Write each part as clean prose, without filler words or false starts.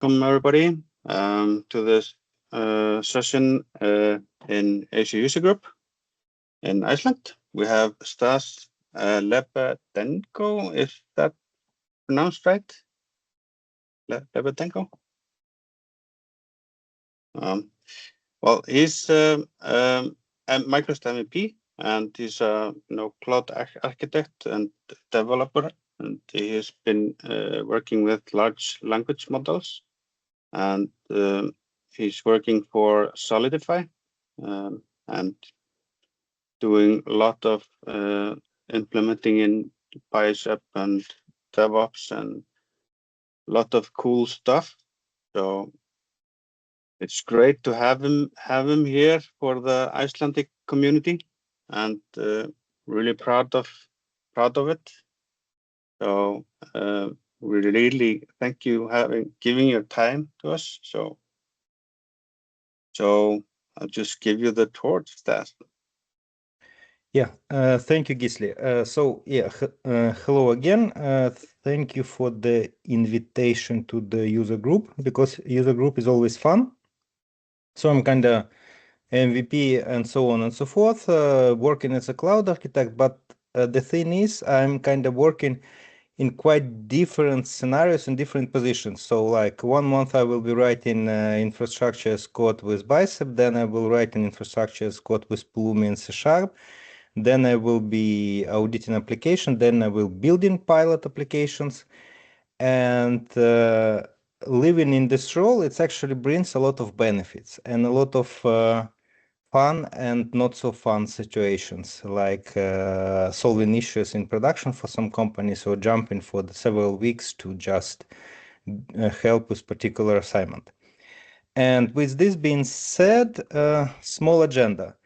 Welcome everybody to this session in Azure User Group in Iceland. We have Stas Lebedenko. Is that pronounced right? Lebedenko. Well, he's a Microsoft MVP, and he's a cloud architect and developer, and he has been working with large language models, and he's working for Solidify and doing a lot of implementing in Bicep and DevOps and a lot of cool stuff. So it's great to have him here for the Icelandic community, and really proud of it. So we really thank you giving your time to us. So I'll just give you the torch, Stas. Yeah, thank you, Gisli. Hello again. Thank you for the invitation to the user group, because user group is always fun. So I'm kind of MVP and so on and so forth, working as a cloud architect. But the thing is, I'm kind of working in quite different scenarios and different positions. So like 1 month I will be writing infrastructure as code with Bicep, then I will write an infrastructure as code with Pulumi and C#. Then I will be auditing application, then I will building pilot applications. And living in this role, it actually brings a lot of benefits and a lot of fun and not so fun situations, like solving issues in production for some companies, or jumping for the several weeks to just help with particular assignment. And with this being said, small agenda.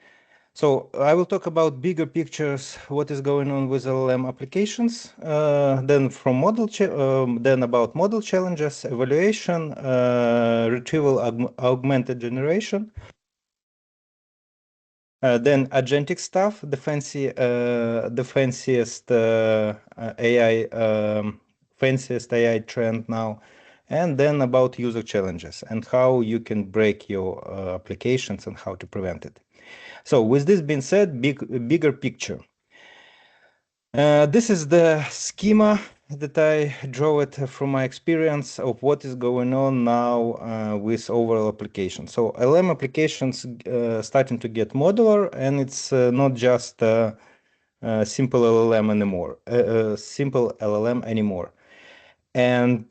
So I will talk about bigger pictures, what is going on with LLM applications, then about model challenges, evaluation, retrieval augmented generation, then agentic stuff, the fanciest AI trend now, and then about user challenges and how you can break your applications and how to prevent it. So with this being said, bigger picture. This is the schema that I draw it from my experience of what is going on now with overall applications. So LLM applications starting to get modular, and it's not just simple LLM anymore. And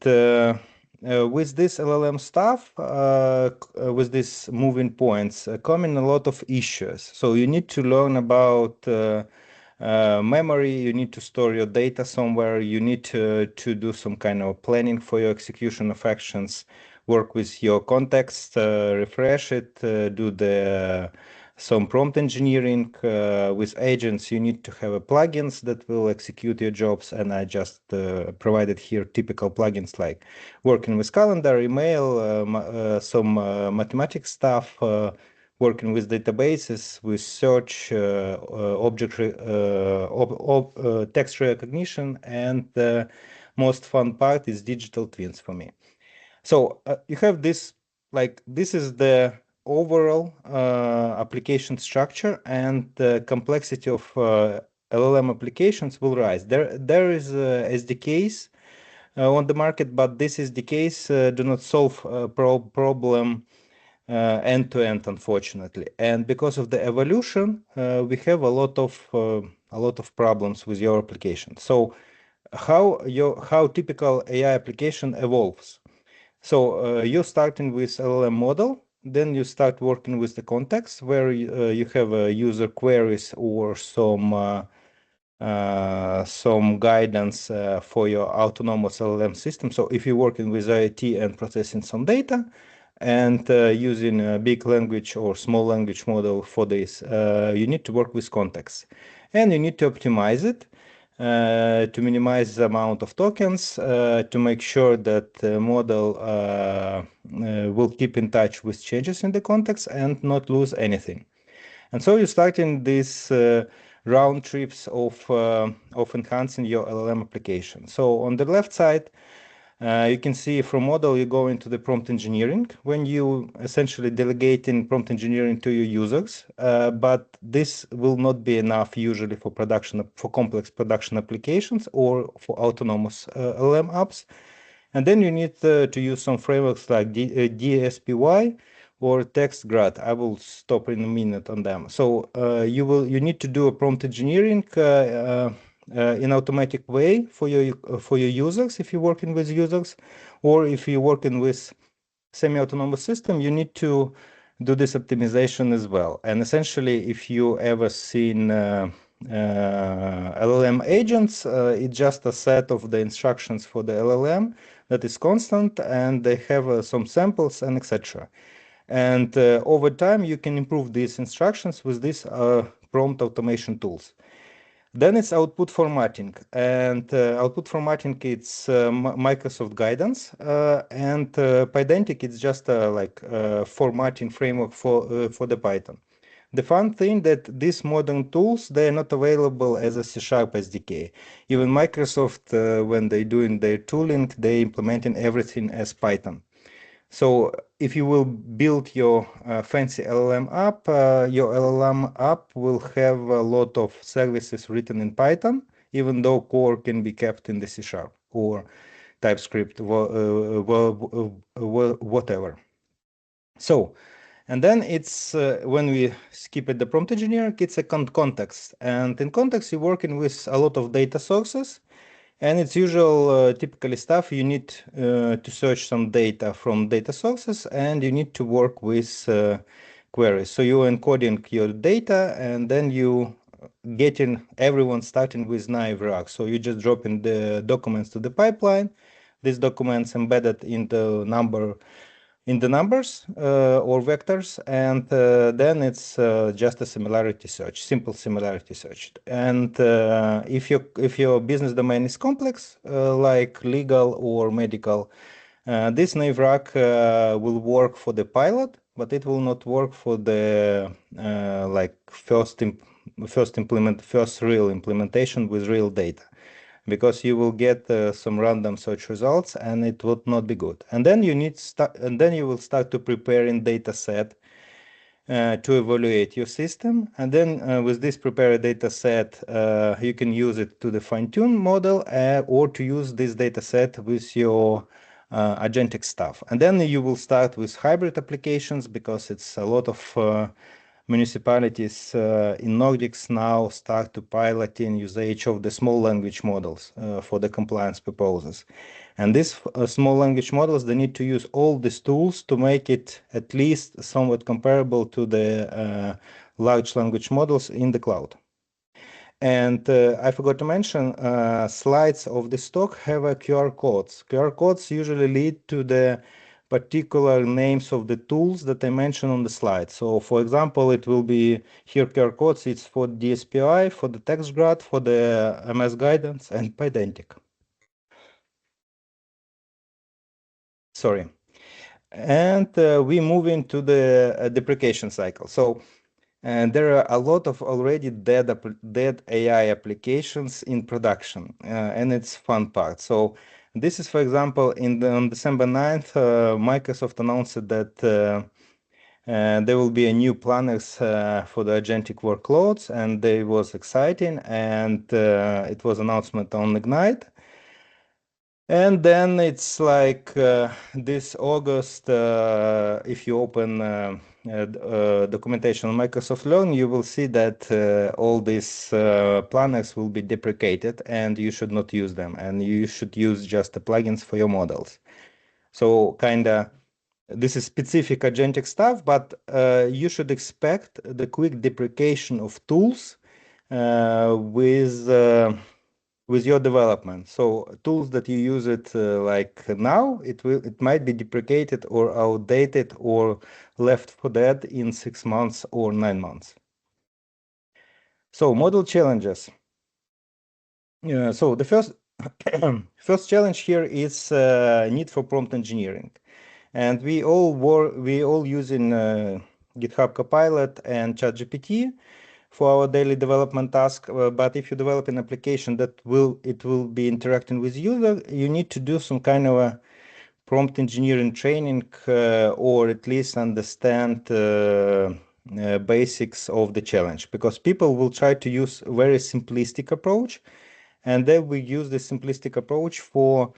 with this LLM stuff, with these moving points, come in a lot of issues. So you need to learn about memory, you need to store your data somewhere, you need to do some kind of planning for your execution of actions, work with your context, refresh it, do some prompt engineering. With agents, you need to have plugins that will execute your jobs, and I just provided here typical plugins like working with calendar, email, some mathematics stuff, working with databases, with search, text recognition, and the most fun part is digital twins for me. So you have this, like, this is the overall application structure, and the complexity of LLM applications will rise. There is SDKs on the market, but this SDKs do not solve problem end to end, unfortunately. And because of the evolution, we have a lot of problems with your application. So how typical AI application evolves. So you're starting with LLM model, then you start working with the context where you have user queries or some guidance for your autonomous LLM system. So if you're working with IoT and processing some data and using a big language or small language model for this, you need to work with context, and you need to optimize it to minimize the amount of tokens, to make sure that the model will keep in touch with changes in the context and not lose anything. And so you start in these round trips of enhancing your LLM application. So on the left side, You can see from model, you go into the prompt engineering when you essentially delegating prompt engineering to your users, but this will not be enough usually for production, for complex production applications or for autonomous LLM apps. And then you need to use some frameworks like DSPY or TextGrad. I will stop in a minute on them. So you need to do a prompt engineering in automatic way for your users if you're working with users, or if you're working with semi-autonomous system, you need to do this optimization as well. And essentially, if you ever seen LLM agents, it's just a set of the instructions for the LLM that is constant, and they have some samples and etc. And over time, you can improve these instructions with these prompt automation tools. Then it's output formatting, and output formatting it's Microsoft guidance, and Pydantic it's just like formatting framework for the Python. The fun thing that these modern tools, they're not available as a C# SDK. Even Microsoft, when they're doing their tooling, they implementing everything as Python. So if you will build your fancy LLM app, your LLM app will have a lot of services written in Python, even though core can be kept in the C# or TypeScript, whatever. So, and then it's when we skip at the prompt engineering, it's a context. And in context, you're working with a lot of data sources. And it's usual, typically stuff. You need to search some data from data sources, and you need to work with queries. So you're encoding your data, and then you getting everyone starting with naive RAG. So you just dropping the documents to the pipeline. These documents embedded in the numbers or vectors, and then it's just a similarity search, simple similarity search. And if your business domain is complex, like legal or medical, this naive RAG will work for the pilot, but it will not work for the like first real implementation with real data, because you will get some random search results and it would not be good. And then you will start to preparing data set to evaluate your system. And then with this prepared data set, you can use it to the fine-tune model or to use this data set with your agentic stuff. And then you will start with hybrid applications, because it's a lot of municipalities in Nordics now start to pilot in usage of the small language models for the compliance purposes. And these small language models, they need to use all these tools to make it at least somewhat comparable to the large language models in the cloud. And I forgot to mention, slides of this talk have QR codes. QR codes usually lead to the particular names of the tools that I mentioned on the slide. So for example, it will be here QR codes, it's for DSPI, for the TextGrad, for the MS guidance, and Pydantic. Sorry. And we move into the deprecation cycle. So and there are a lot of already dead AI applications in production, and it's fun part. So this is, for example, on December 9th, Microsoft announced that there will be a new planners for the agentic workloads, and it was exciting, and it was announcement on Ignite. And then it's like this August, if you open documentation on Microsoft Learn, you will see that all these planners will be deprecated, and you should not use them, and you should use just the plugins for your models. So this is specific agentic stuff, but you should expect the quick deprecation of tools with your development. So tools that you use it like now, it might be deprecated or outdated or left for dead in 6 months or 9 months. So model challenges. So the first challenge here is need for prompt engineering, and we all using GitHub Copilot and ChatGPT. for our daily development task. But if you develop an application that it will be interacting with user, you need to do some kind of a prompt engineering training, or at least understand basics of the challenge, because people will try to use a very simplistic approach, and they will use the simplistic approach for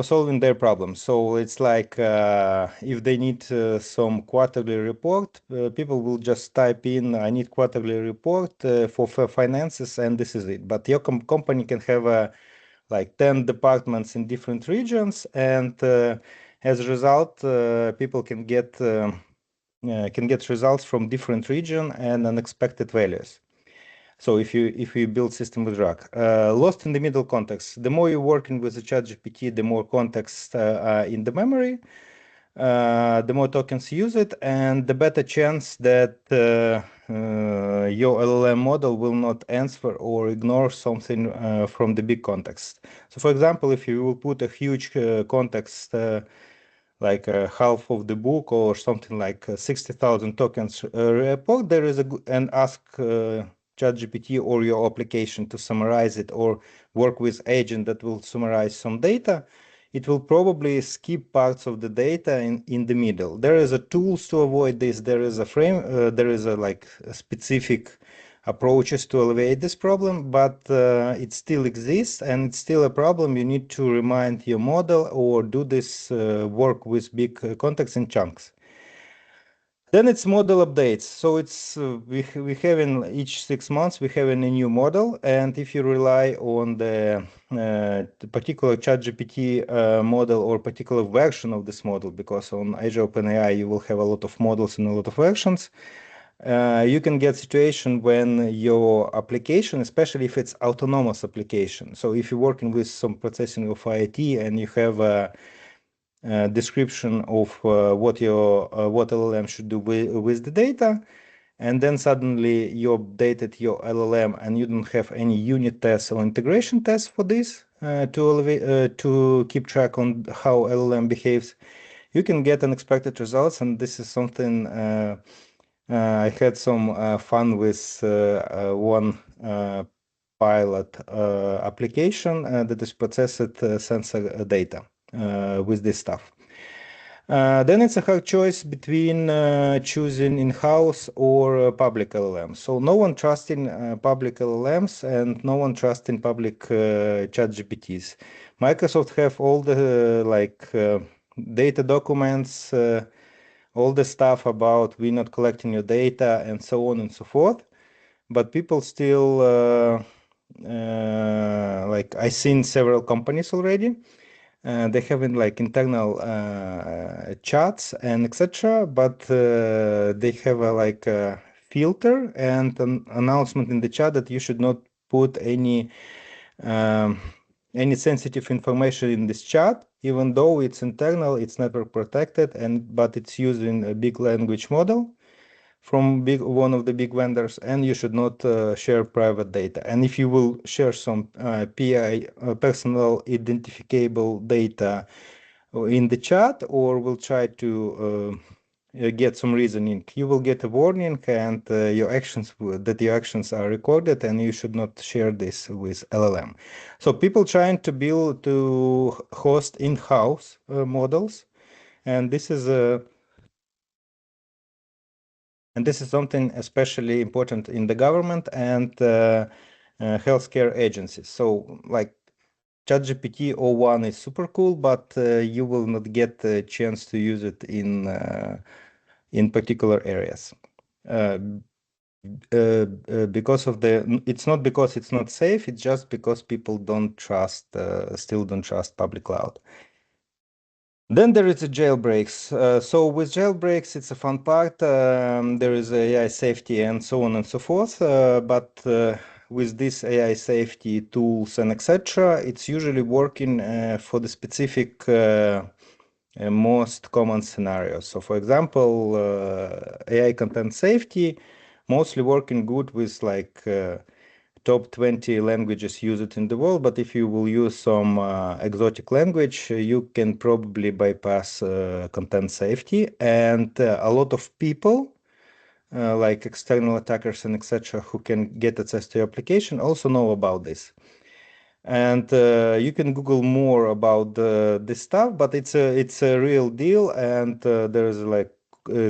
solving their problems. So it's like if they need some quarterly report, people will just type in, I need quarterly report for finances, and this is it. But your company can have like 10 departments in different regions, and as a result, people can get results from different region and unexpected values. So if you build system with RAG, lost in the middle context, the more you're working with the ChatGPT, the more context are in the memory, the more tokens use it, and the better chance that your LLM model will not answer or ignore something from the big context. So for example, if you will put a huge context like half of the book or something like 60,000 tokens report, there is and ask ChatGPT or your application to summarize it, or work with agent that will summarize some data, it will probably skip parts of the data in the middle. There is a tools to avoid this. There is a there is a like a specific approaches to alleviate this problem, but it still exists and it's still a problem. You need to remind your model or do this work with big context in chunks. Then it's model updates. So it's we have in each 6 months we have a new model, and if you rely on the particular ChatGPT model or particular version of this model, because on Azure OpenAI you will have a lot of models and a lot of versions, you can get situation when your application, especially if it's autonomous application. So if you're working with some processing of IoT and you have a description of what LLM should do with the data, and then suddenly you updated your LLM and you don't have any unit tests or integration tests for this to keep track on how LLM behaves, you can get unexpected results. And this is something I had some fun with one pilot application that is processed sensor data with this stuff. Then it's a hard choice between choosing in-house or public LLMs. So no one trusts in public LLMs and no one trusts in public ChatGPTs. Microsoft have all the data documents, all the stuff about we're not collecting your data and so on and so forth. But people still, I've seen several companies already. They have internal chats and etc. But they have a filter and an announcement in the chat that you should not put any sensitive information in this chat, even though it's internal, it's network protected, but it's using a big language model from one of the big vendors, and you should not share private data. And if you will share some PI, personal identifiable data in the chat, or will try to get some reasoning, you will get a warning, and your actions are recorded, and you should not share this with LLM. So people trying to host in-house models, and this is something especially important in the government and healthcare agencies. So ChatGPT O1 is super cool, but you will not get a chance to use it in particular areas. Because of it's not because it's not safe, it's just because people still don't trust public cloud. Then there is the jailbreaks. So with jailbreaks, it's a fun part. There is AI safety and so on and so forth. But with these AI safety tools and etc., it's usually working for the specific most common scenarios. So for example, AI content safety mostly working good with top 20 languages used in the world, but if you will use some exotic language, you can probably bypass content safety. And a lot of people like external attackers and etc., who can get access to your application, also know about this. And you can Google more about this stuff, but it's a real deal, and there's like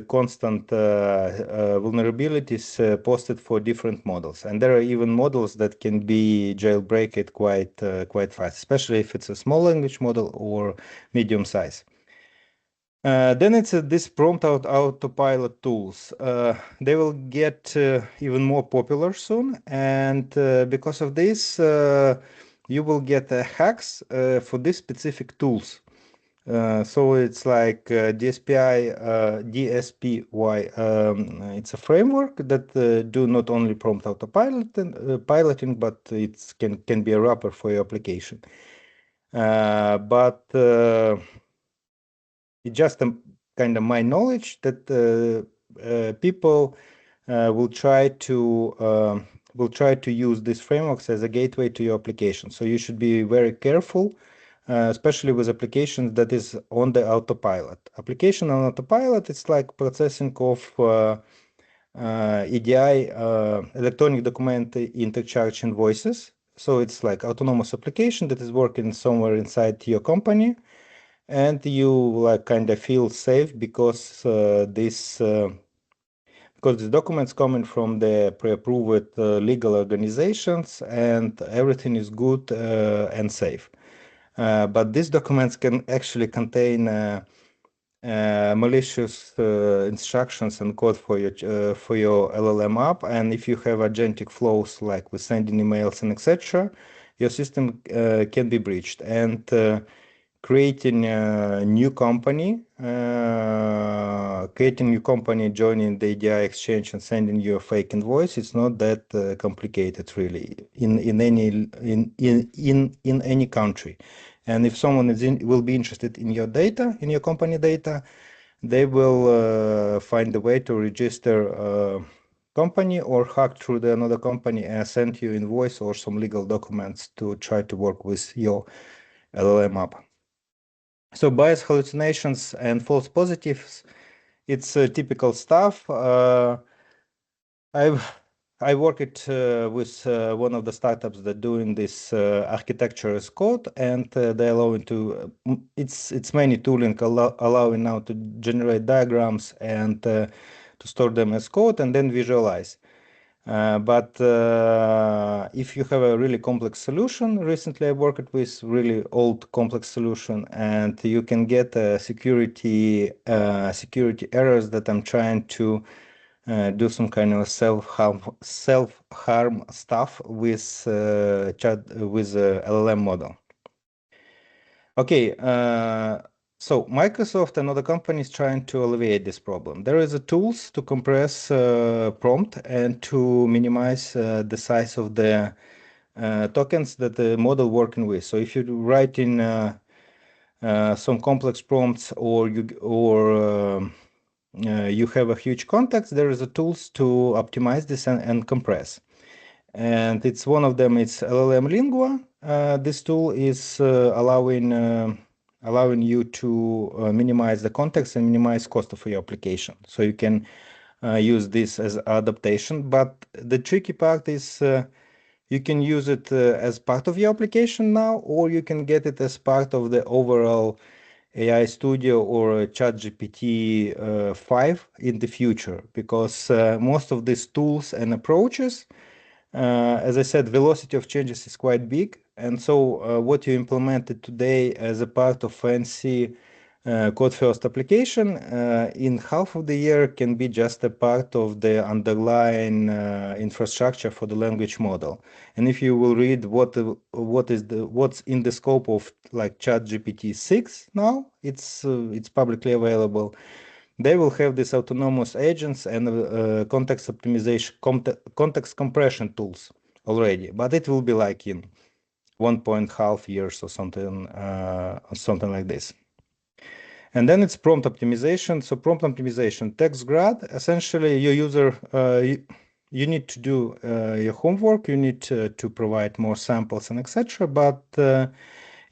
constant vulnerabilities posted for different models, and there are even models that can be jailbreaked quite fast, especially if it's a small language model or medium size. Then it's this prompt autopilot tools. They will get even more popular soon, and because of this, you will get hacks for these specific tools. So it's like DSPY. It's a framework that do not only prompt autopilot and piloting, but it can be a wrapper for your application. But it's just a kind of my knowledge that people will try to use these frameworks as a gateway to your application. So you should be very careful, especially with applications that is on the autopilot. Application on autopilot, it's like processing of EDI, electronic document interchange invoices. So it's like autonomous application that is working somewhere inside your company, and you like kind of feel safe because these documents coming from the pre-approved legal organizations, and everything is good and safe. But these documents can actually contain malicious instructions and code for your LLM app, and if you have agentic flows like with sending emails and etc., your system can be breached. And creating a new company, joining the EDI exchange and sending you a fake invoice, it's not that complicated really in any country. And if someone will be interested in your data, in your company data, they will find a way to register company or hack through another company and send you invoice or some legal documents to try to work with your LLM app. So bias, hallucinations, and false positives, it's typical stuff. I worked with one of the startups that doing this architecture as code, and they allowing to it's many tooling allowing now to generate diagrams and to store them as code and then visualize. But if you have a really complex solution, recently I worked with really old complex solution, and you can get security errors that I'm trying to do some kind of self-harm stuff with LLM model. Okay, so Microsoft and other companies trying to alleviate this problem. There is a tools to compress prompt and to minimize the size of the tokens that the model working with. So if you write in some complex prompts, or you have a huge context, there is a tools to optimize this and compress. And it's one of them, it's LLM Lingua. This tool is allowing you to minimize the context and minimize cost of your application. So you can use this as adaptation. But the tricky part is you can use it as part of your application now, or you can get it as part of the overall AI Studio or ChatGPT 5 in the future, because most of these tools and approaches, as I said, velocity of changes is quite big. And so what you implemented today as a part of fancy code first application in half of the year can be just a part of the underlying infrastructure for the language model. And if you will read what's in the scope of like ChatGPT 6 now, it's publicly available. They will have these autonomous agents and context optimization, context compression tools already, but it will be like in 1.5 years or something like this. And then it's prompt optimization. So prompt optimization, TextGrad, essentially your user, you need to do your homework, you need to provide more samples and etc. But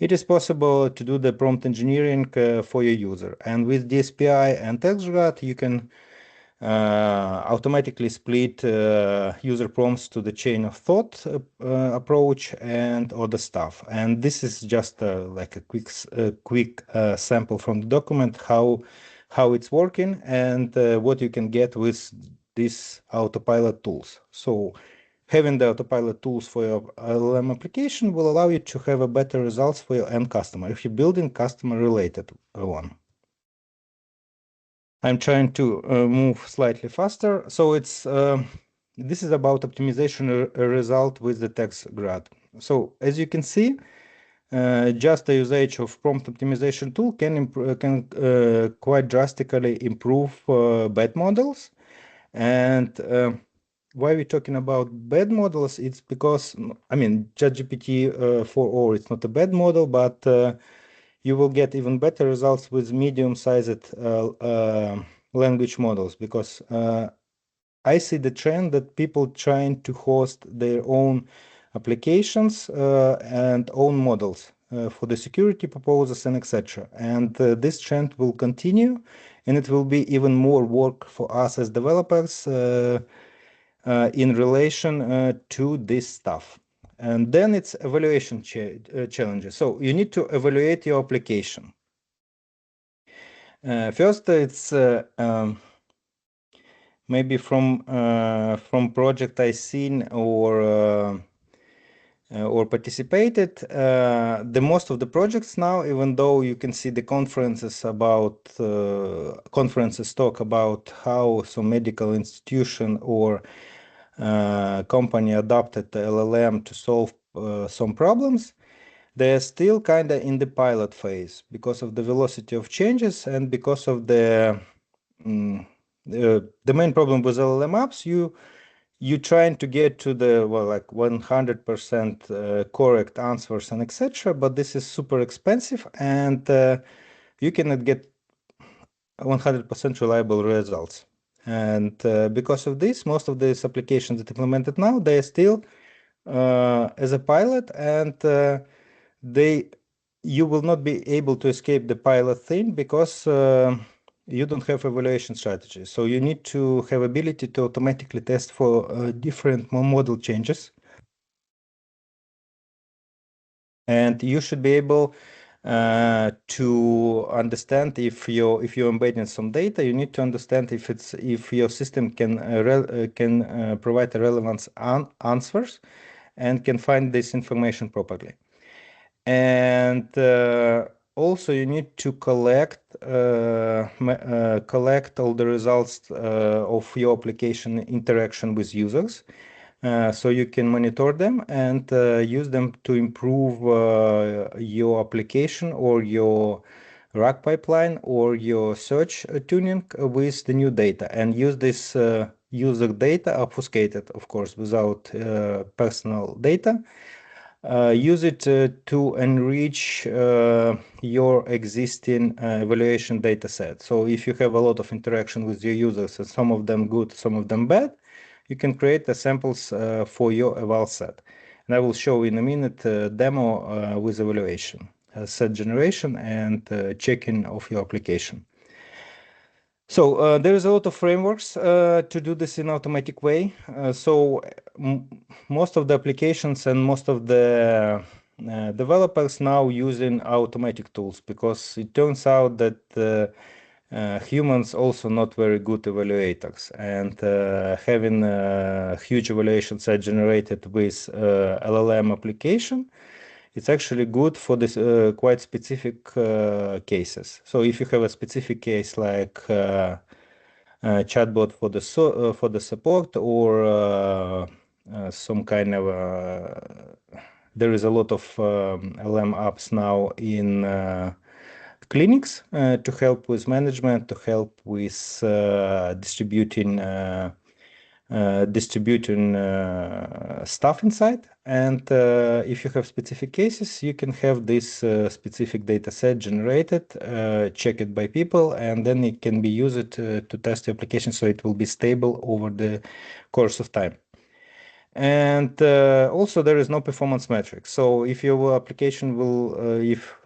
it is possible to do the prompt engineering for your user. And with DSPI and TextGrad, you can automatically split user prompts to the chain of thought approach and other stuff. And this is just like a quick sample from the document how it's working and what you can get with these autopilot tools. So having the autopilot tools for your LLM application will allow you to have a better results for your end customer if you're building customer related one. I'm trying to move slightly faster. So it's this is about optimization result with the text grad. So as you can see, just the usage of prompt optimization tool can quite drastically improve bad models. And why we're talking about bad models? It's because I mean ChatGPT 4o it's not a bad model, but you will get even better results with medium-sized language models, because I see the trend that people trying to host their own applications and own models for the security purposes and etc. And this trend will continue, and it will be even more work for us as developers in relation to this stuff. And then it's evaluation challenges. So you need to evaluate your application. First, it's maybe from project I seen or participated. The most of the projects now, even though you can see the conferences about conferences talk about how some medical institution or company adopted the LLM to solve some problems, they're still kind of in the pilot phase because of the velocity of changes and because of the main problem with LLM apps. You trying to get to the like 100% correct answers and etc. But this is super expensive, and you cannot get 100% reliable results. And because of this, most of these applications that implemented now, they are still as a pilot, and you will not be able to escape the pilot thing because you don't have evaluation strategy. So you need to have ability to automatically test for different model changes. And you should be able to understand if you're embedding some data, you need to understand if your system can provide a relevant answers and can find this information properly. And also you need to collect all the results of your application interaction with users. So you can monitor them and use them to improve your application or your RAG pipeline or your search tuning with the new data, and use this user data obfuscated, of course, without personal data. Use it to enrich your existing evaluation data set. So if you have a lot of interaction with your users, and some of them good, some of them bad, you can create the samples for your eval set. And I will show in a minute a demo with evaluation, set generation, and checking of your application. So there is a lot of frameworks to do this in automatic way. So most of the applications and most of the developers now using automatic tools, because it turns out that humans also not very good evaluators, and having a huge evaluation set generated with LLM application, it's actually good for this quite specific cases. So if you have a specific case like chatbot for the support, or some kind of there is a lot of LM apps now in clinics to help with management, to help with distributing stuff inside. And if you have specific cases, you can have this specific data set generated, checked by people, and then it can be used to test the application, so it will be stable over the course of time. And also there is no performance metric. So if your application will, if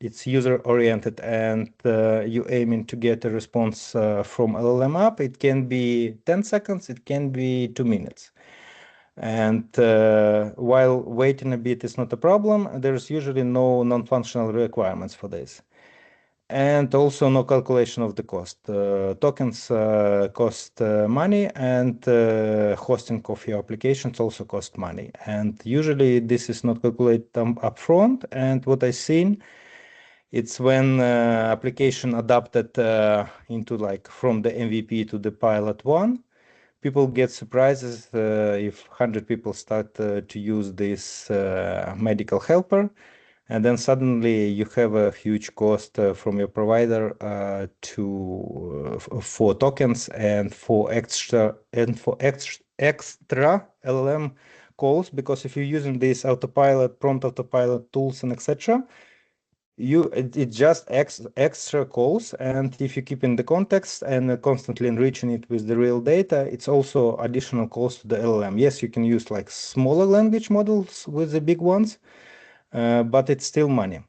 it's user oriented and you aiming to get a response from LLM app, it can be 10 seconds, it can be 2 minutes. And while waiting a bit is not a problem, there's usually no non-functional requirements for this. And also no calculation of the cost. Tokens cost money, and hosting of your applications also cost money. And usually this is not calculated upfront. And what I've seen, it's when application adapted into like from the MVP to the pilot one, people get surprises if 100 people start to use this medical helper. And then suddenly you have a huge cost from your provider for tokens and for extra LLM calls, because if you're using these autopilot, prompt autopilot tools and etc., it just extra calls, and if you keep in the context and constantly enriching it with the real data, it's also additional cost to the LLM. Yes, you can use like smaller language models with the big ones, but it's still money.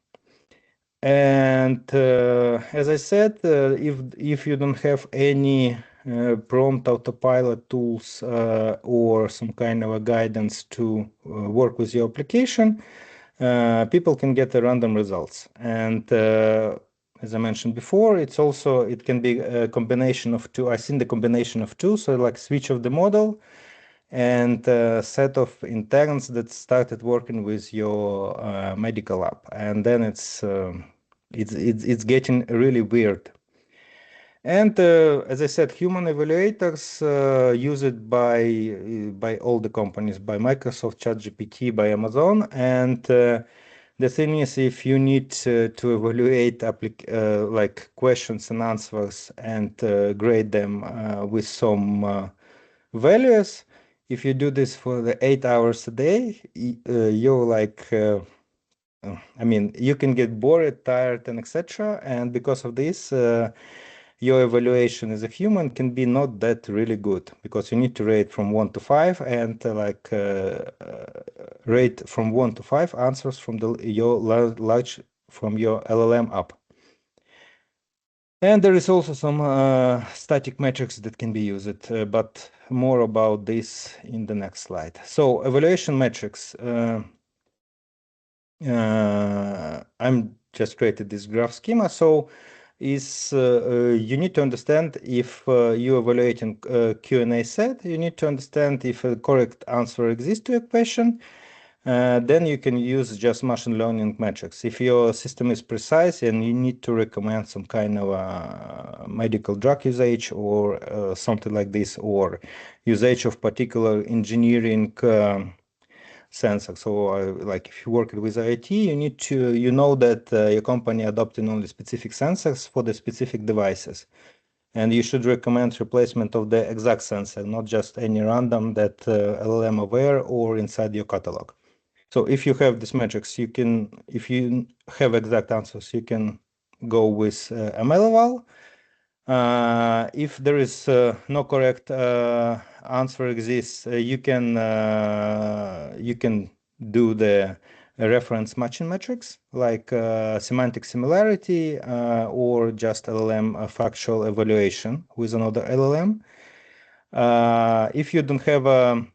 And as I said, if you don't have any prompt autopilot tools or some kind of a guidance to work with your application, people can get the random results. And as I mentioned before, it can be a combination of two. I've seen the combination of two, so like switch of the model and a set of intents that started working with your medical app, and then it's getting really weird. And as I said, human evaluators use it by all the companies, by Microsoft, ChatGPT, by Amazon. And the thing is, if you need to evaluate like questions and answers and grade them with some values, if you do this for the 8 hours a day, you're like, I mean, you can get bored, tired, and etc. And because of this, your evaluation as a human can be not that really good, because you need to rate from 1 to 5 and rate from 1 to 5 answers from your LLM app. And there is also some static metrics that can be used, but more about this in the next slide. So evaluation metrics. I'm just created this graph schema. So you need to understand if you're evaluating a Q&A set, you need to understand if a correct answer exists to a question. Then you can use just machine learning metrics. If your system is precise and you need to recommend some kind of medical drug usage or something like this, or usage of particular engineering sensor. So like if you work with IT, you know that your company adopting only specific sensors for the specific devices. And you should recommend replacement of the exact sensor, not just any random that LLM aware or inside your catalog. So if you have these metrics, if you have exact answers, you can go with MLeval. If there is no correct answer exists, you can do the reference matching metrics like semantic similarity or just LLM factual evaluation with another LLM. If you don't have a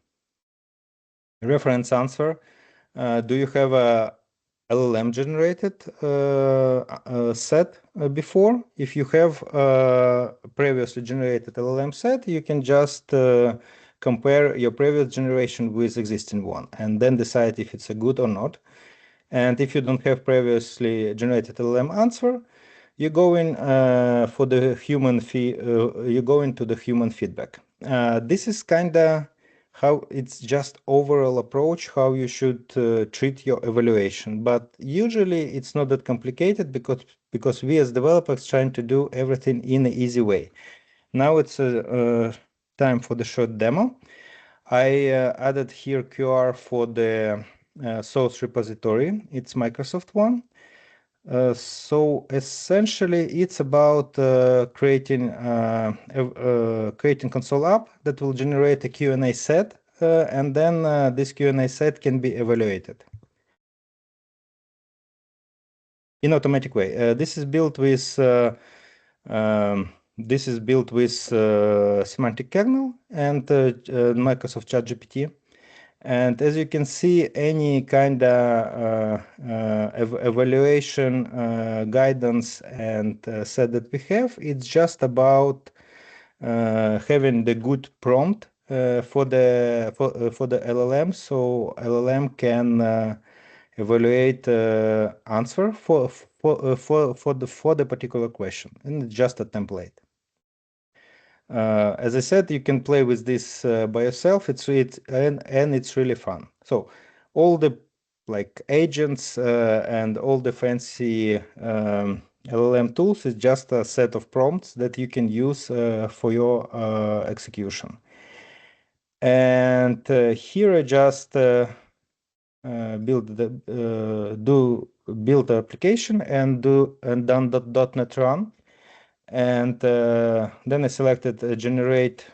reference answer, do you have a LLM generated set before? If you have previously generated LLM set, you can just compare your previous generation with existing one and then decide if it's a good or not. And if you don't have previously generated LLM answer, you go in for the human you go into the human feedback. This is kind of how it's just overall approach how you should treat your evaluation, but usually it's not that complicated because we as developers trying to do everything in an easy way. Now it's time for the short demo. I added here QR for the source repository. It's Microsoft one. So essentially, it's about creating console app that will generate a Q&A set and then this Q&A set can be evaluated in automatic way. This is built with semantic kernel and Microsoft ChatGPT. And as you can see, any kind of evaluation guidance and set that we have, it's just about having the good prompt for the LLM, so LLM can evaluate answer for the particular question, and it's just a template. As I said, you can play with this by yourself. It's really fun. So all the like agents and all the fancy LLM tools is just a set of prompts that you can use for your execution. And here I just build the application and done .NET Run. And then I selected generate.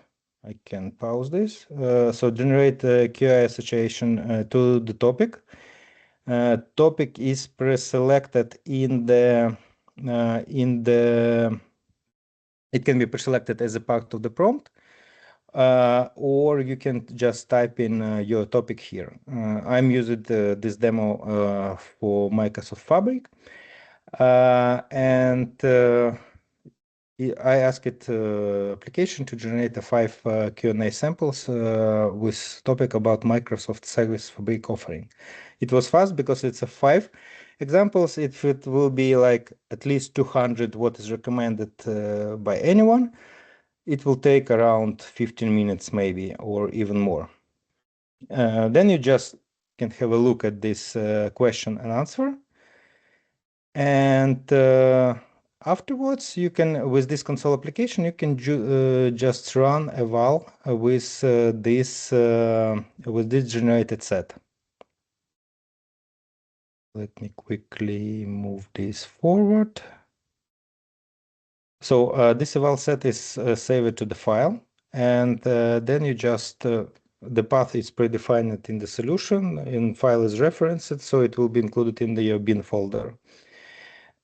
I can pause this. So generate QI association to the topic. Topic is pre-selected in the. It can be pre-selected as a part of the prompt, or you can just type in your topic here. I'm using this demo for Microsoft Fabric, and I asked it application to generate a 5 Q&A samples with topic about Microsoft Service Fabric offering. It was fast because it's a 5 examples. If it will be like at least 200 what is recommended by anyone, it will take around 15 minutes maybe, or even more. Then you just can have a look at this question and answer. And afterwards, you can, with this console application, you can just run a eval with this generated set. Let me quickly move this forward. So this eval set is saved to the file, and then you just the path is predefined in the solution, and file is referenced, so it will be included in the bin folder.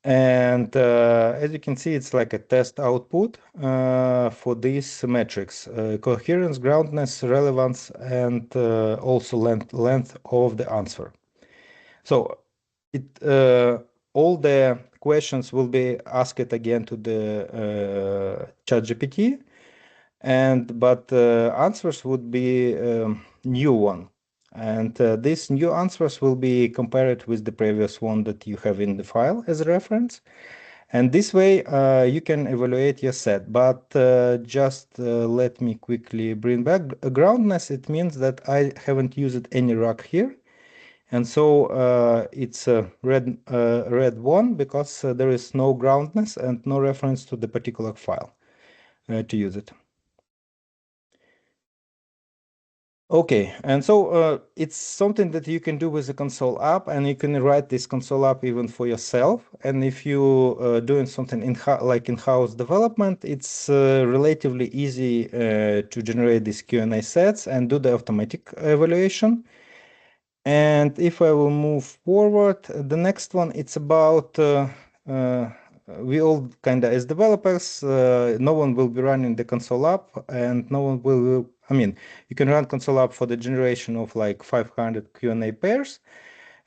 And as you can see, it's like a test output for these metrics: coherence, groundness, relevance, and also length of the answer. So it all the questions will be asked again to the ChatGPT, but answers would be new one. And these new answers will be compared with the previous one that you have in the file as a reference. And this way you can evaluate your set. But just let me quickly bring back groundness. It means that I haven't used any rug here. And so it's a red one because there is no groundness and no reference to the particular file to use it. Okay, and so it's something that you can do with the console app, and you can write this console app even for yourself. And if you doing something like in-house development, it's relatively easy to generate these Q&A sets and do the automatic evaluation. And if I will move forward, the next one, it's about we all kind of as developers, no one will be running the console app, and no one will. I mean, you can run console app for the generation of like 500 Q&A pairs,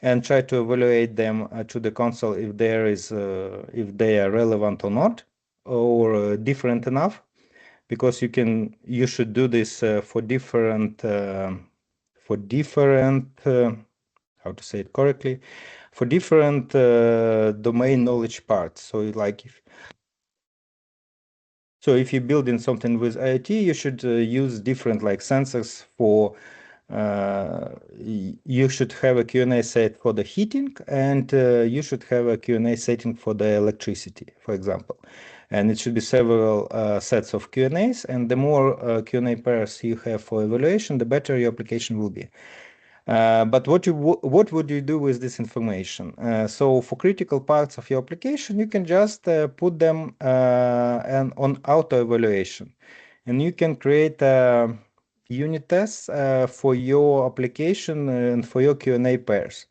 and try to evaluate them to the console if if they are relevant or not, or different enough, because you should do this for different how to say it correctly, for different domain knowledge parts. So like if you're building something with IoT, you should use different like sensors for you should have a Q&A set for the heating, and you should have a Q&A setting for the electricity, for example. And it should be several sets of Q&As, and the more Q&A pairs you have for evaluation, the better your application will be. But what would you do with this information? So for critical parts of your application, you can just put them on auto evaluation, and you can create unit tests for your application and for your Q&A pairs.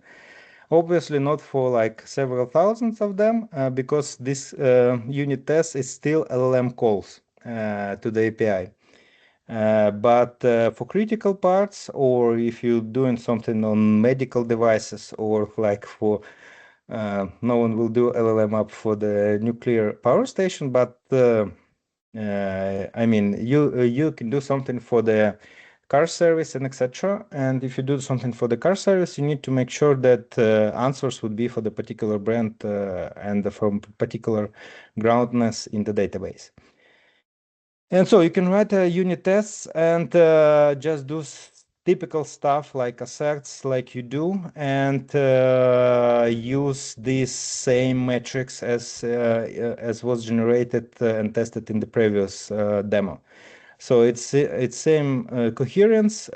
Obviously not for like several thousands of them, because this unit test is still LLM calls to the API. But for critical parts, or if you're doing something on medical devices, or like for no one will do LLM up for the nuclear power station, but I mean, you can do something for the car service and etc. And if you do something for the car service, you need to make sure that answers would be for the particular brand and from particular groundness in the database. And so you can write unit tests and just do typical stuff like asserts like you do, and use these same metrics as was generated and tested in the previous demo. So it's same coherence,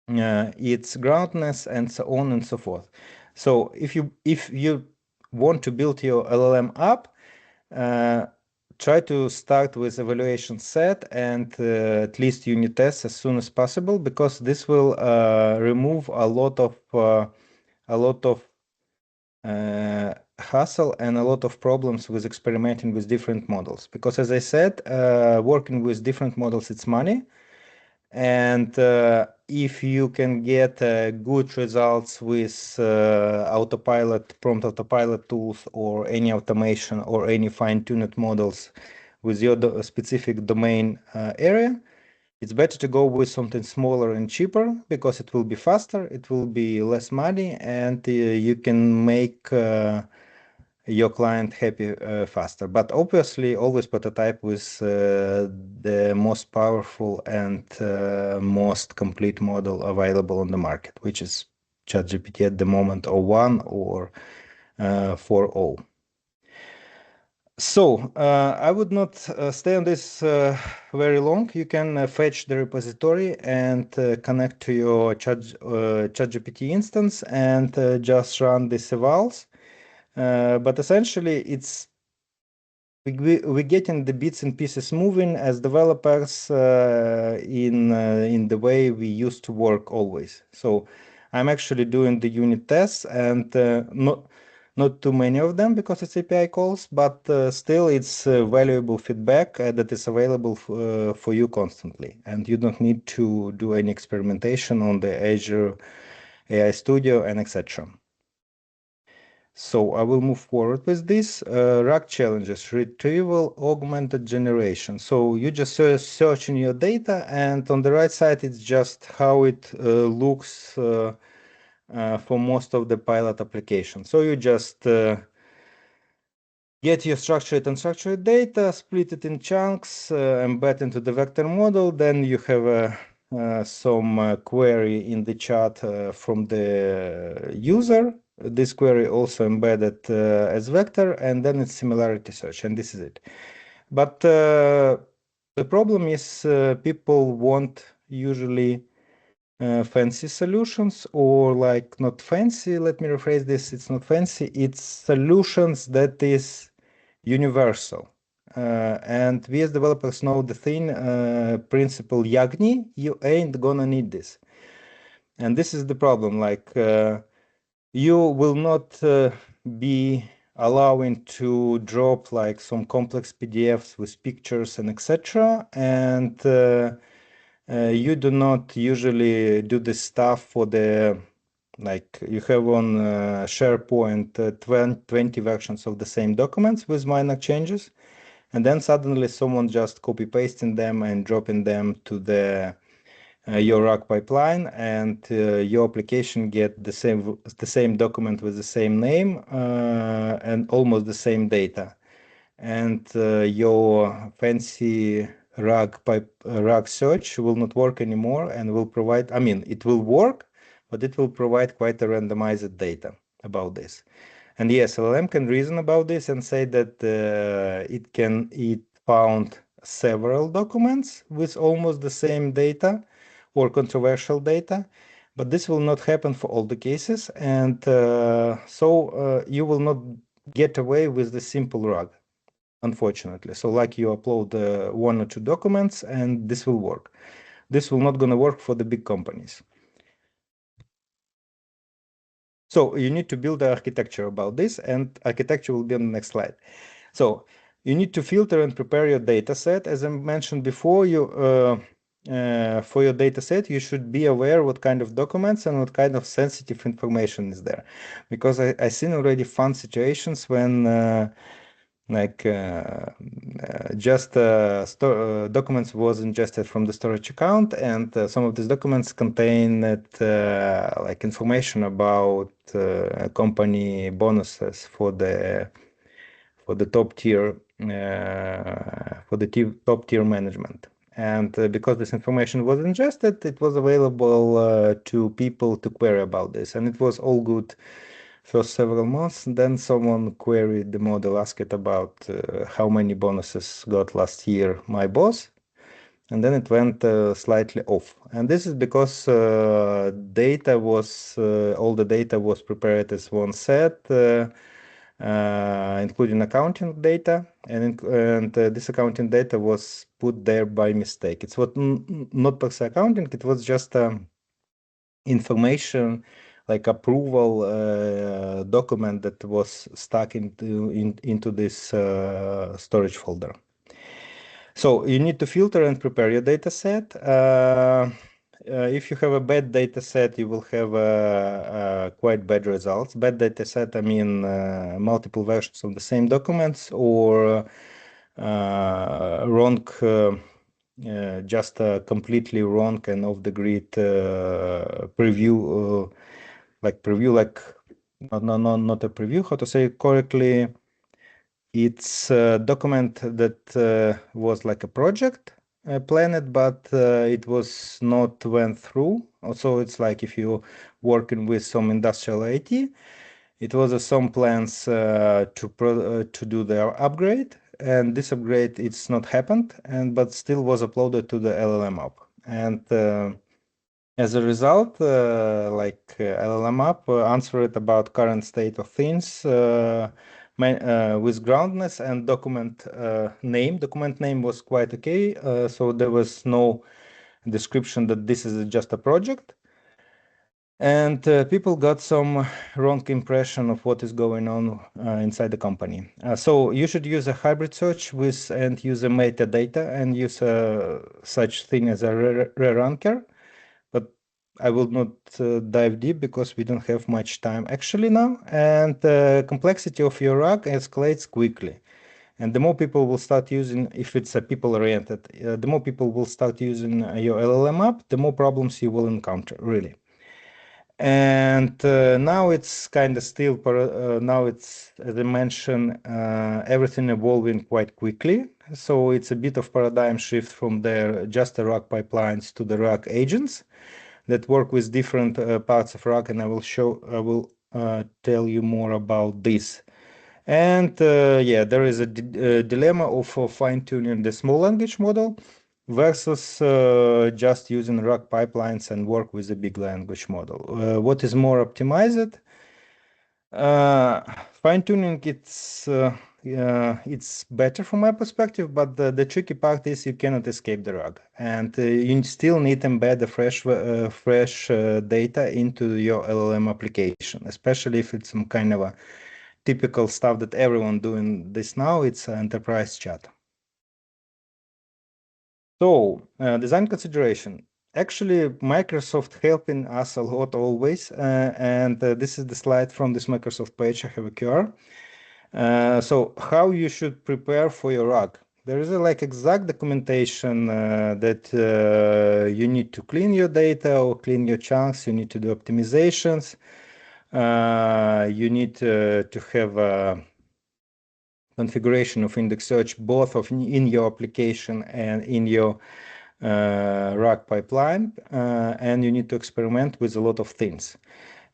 its groundness, and so on and so forth. So if you want to build your LLM app, try to start with evaluation set and at least unit tests as soon as possible, because this will remove a lot of hassle and a lot of problems with experimenting with different models. Because as I said, working with different models, it's money. And if you can get good results with prompt autopilot tools, or any automation, or any fine-tuned models with your specific domain area, it's better to go with something smaller and cheaper, because it will be faster, it will be less money, and you can make your client happy faster. But obviously, always prototype with the most powerful and most complete model available on the market, which is ChatGPT at the moment, or 1 or 4.0. So I would not stay on this very long. You can fetch the repository and connect to your ChatGPT instance and just run these evals. But essentially, it's we're getting the bits and pieces moving as developers in the way we used to work always. So I'm actually doing the unit tests, and not too many of them because it's API calls, but still it's valuable feedback that is available for you constantly, and you don't need to do any experimentation on the Azure AI Studio and etc. So I will move forward with this. RAG challenges, retrieval augmented generation. So you just search in your data, and on the right side, it's just how it looks for most of the pilot applications. So you just get your structured and unstructured data, split it in chunks, embed into the vector model. Then you have some query in the chat from the user. This query also embedded as vector, and then it's similarity search, and this is it. But the problem is people want usually fancy solutions, or like not fancy, let me rephrase this, it's not fancy, it's solutions that is universal. And we as developers know the thing, principle Yagni, you ain't gonna need this. And this is the problem, like you will not be allowing to drop like some complex PDFs with pictures and etc. And you do not usually do this stuff for the, like you have on SharePoint 20 versions of the same documents with minor changes, and then suddenly someone just copy pasting them and dropping them to the your RAG pipeline, and your application get the same document with the same name and almost the same data, and your fancy RAG search will not work anymore, and will provide, I mean, it will work, but it will provide quite a randomized data about this. And yes, LLM can reason about this and say that it found several documents with almost the same data or controversial data, but this will not happen for all the cases, and so you will not get away with the simple RAG, unfortunately. So like you upload 1 or 2 documents and this will work. this will not gonna work for the big companies. So you need to build the architecture about this, and architecture will be on the next slide. So you need to filter and prepare your data set. As I mentioned before, for your data set, you should be aware what kind of documents and what kind of sensitive information is there. Because I seen already fun situations when documents was ingested from the storage account, and some of these documents contain like information about company bonuses for the top tier top tier management. And because this information was ingested, it was available to people to query about this, and it was all good first several months. Then someone queried the model, asked it about how many bonuses got last year my boss, and then it went slightly off. And this is because data was all the data was prepared as one set, including accounting data, and this accounting data was put there by mistake. It's what not per se accounting; it was just information like approval document that was stuck into this storage folder. So you need to filter and prepare your data set. If you have a bad data set, you will have quite bad results. Bad data set, I mean multiple versions of the same documents, or wrong, just completely wrong and off the grid preview, like not a preview, how to say it correctly. It's a document that was like a project planned, but it was not went through. Also, it's like if you working with some industrial IT, it was some plans to do their upgrade, and this upgrade it's not happened, but still was uploaded to the LLM app. And as a result, LLM app answered about current state of things with groundness, and document name. Document name was quite okay, so there was no description that this is just a project. And people got some wrong impression of what is going on inside the company. So you should use a hybrid search and use a metadata and use such thing as a re-ranker. But I will not dive deep because we don't have much time actually now. And the complexity of your RAG escalates quickly. And the more people will start using, if it's a people-oriented, the more people will start using your LLM app, the more problems you will encounter, really. And now it's kind of still, now it's, as I mentioned, everything evolving quite quickly. So it's a bit of paradigm shift from just the RAG pipelines to the RAG agents that work with different parts of RAG, and I will tell you more about this. And yeah, there is a dilemma of fine-tuning the small language model versus just using RAG pipelines and work with a big language model. What is more optimized? Fine-tuning, it's better from my perspective, but the tricky part is you cannot escape the RAG, and you still need to embed the fresh data into your LLM application, especially if it's some kind of a typical stuff that everyone doing this now. It's enterprise chat. So design consideration. Actually, Microsoft helping us a lot always, and this is the slide from this Microsoft page. I have a QR. So how you should prepare for your RAG? There is a exact documentation that you need to clean your data or clean your chunks. You need to do optimizations. You need to have configuration of index search both in your application and in your RAG pipeline, and you need to experiment with a lot of things.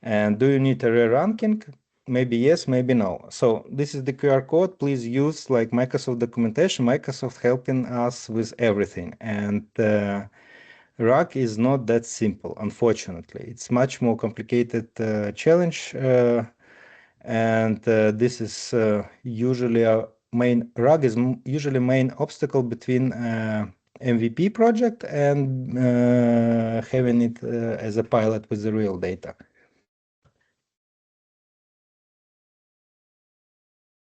And do you need a re-ranking? Maybe yes, maybe no. So this is the QR code. Please use Microsoft documentation. Microsoft helping us with everything. And RAG is not that simple, unfortunately. It's much more complicated challenge. And this is usually RAG is usually main obstacle between MVP project and having it as a pilot with the real data.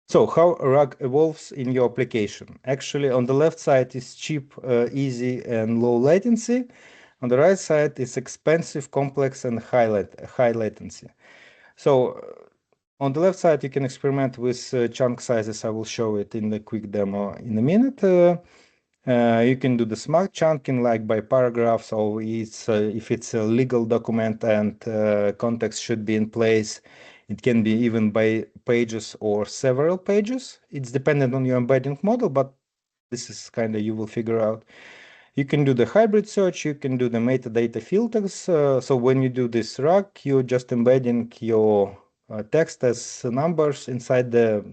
So how RAG evolves in your application? Actually, on the left side is cheap, easy, and low latency. On the right side is expensive, complex, and high latency. So on the left side, you can experiment with chunk sizes. I will show it in the quick demo in a minute. You can do the smart chunking like by paragraphs, or if it's a legal document and context should be in place, it can be even by pages or several pages. It's dependent on your embedding model, but this is kind of you will figure out. You can do the hybrid search, you can do the metadata filters. So when you do this RAG, you're just embedding your text as numbers inside the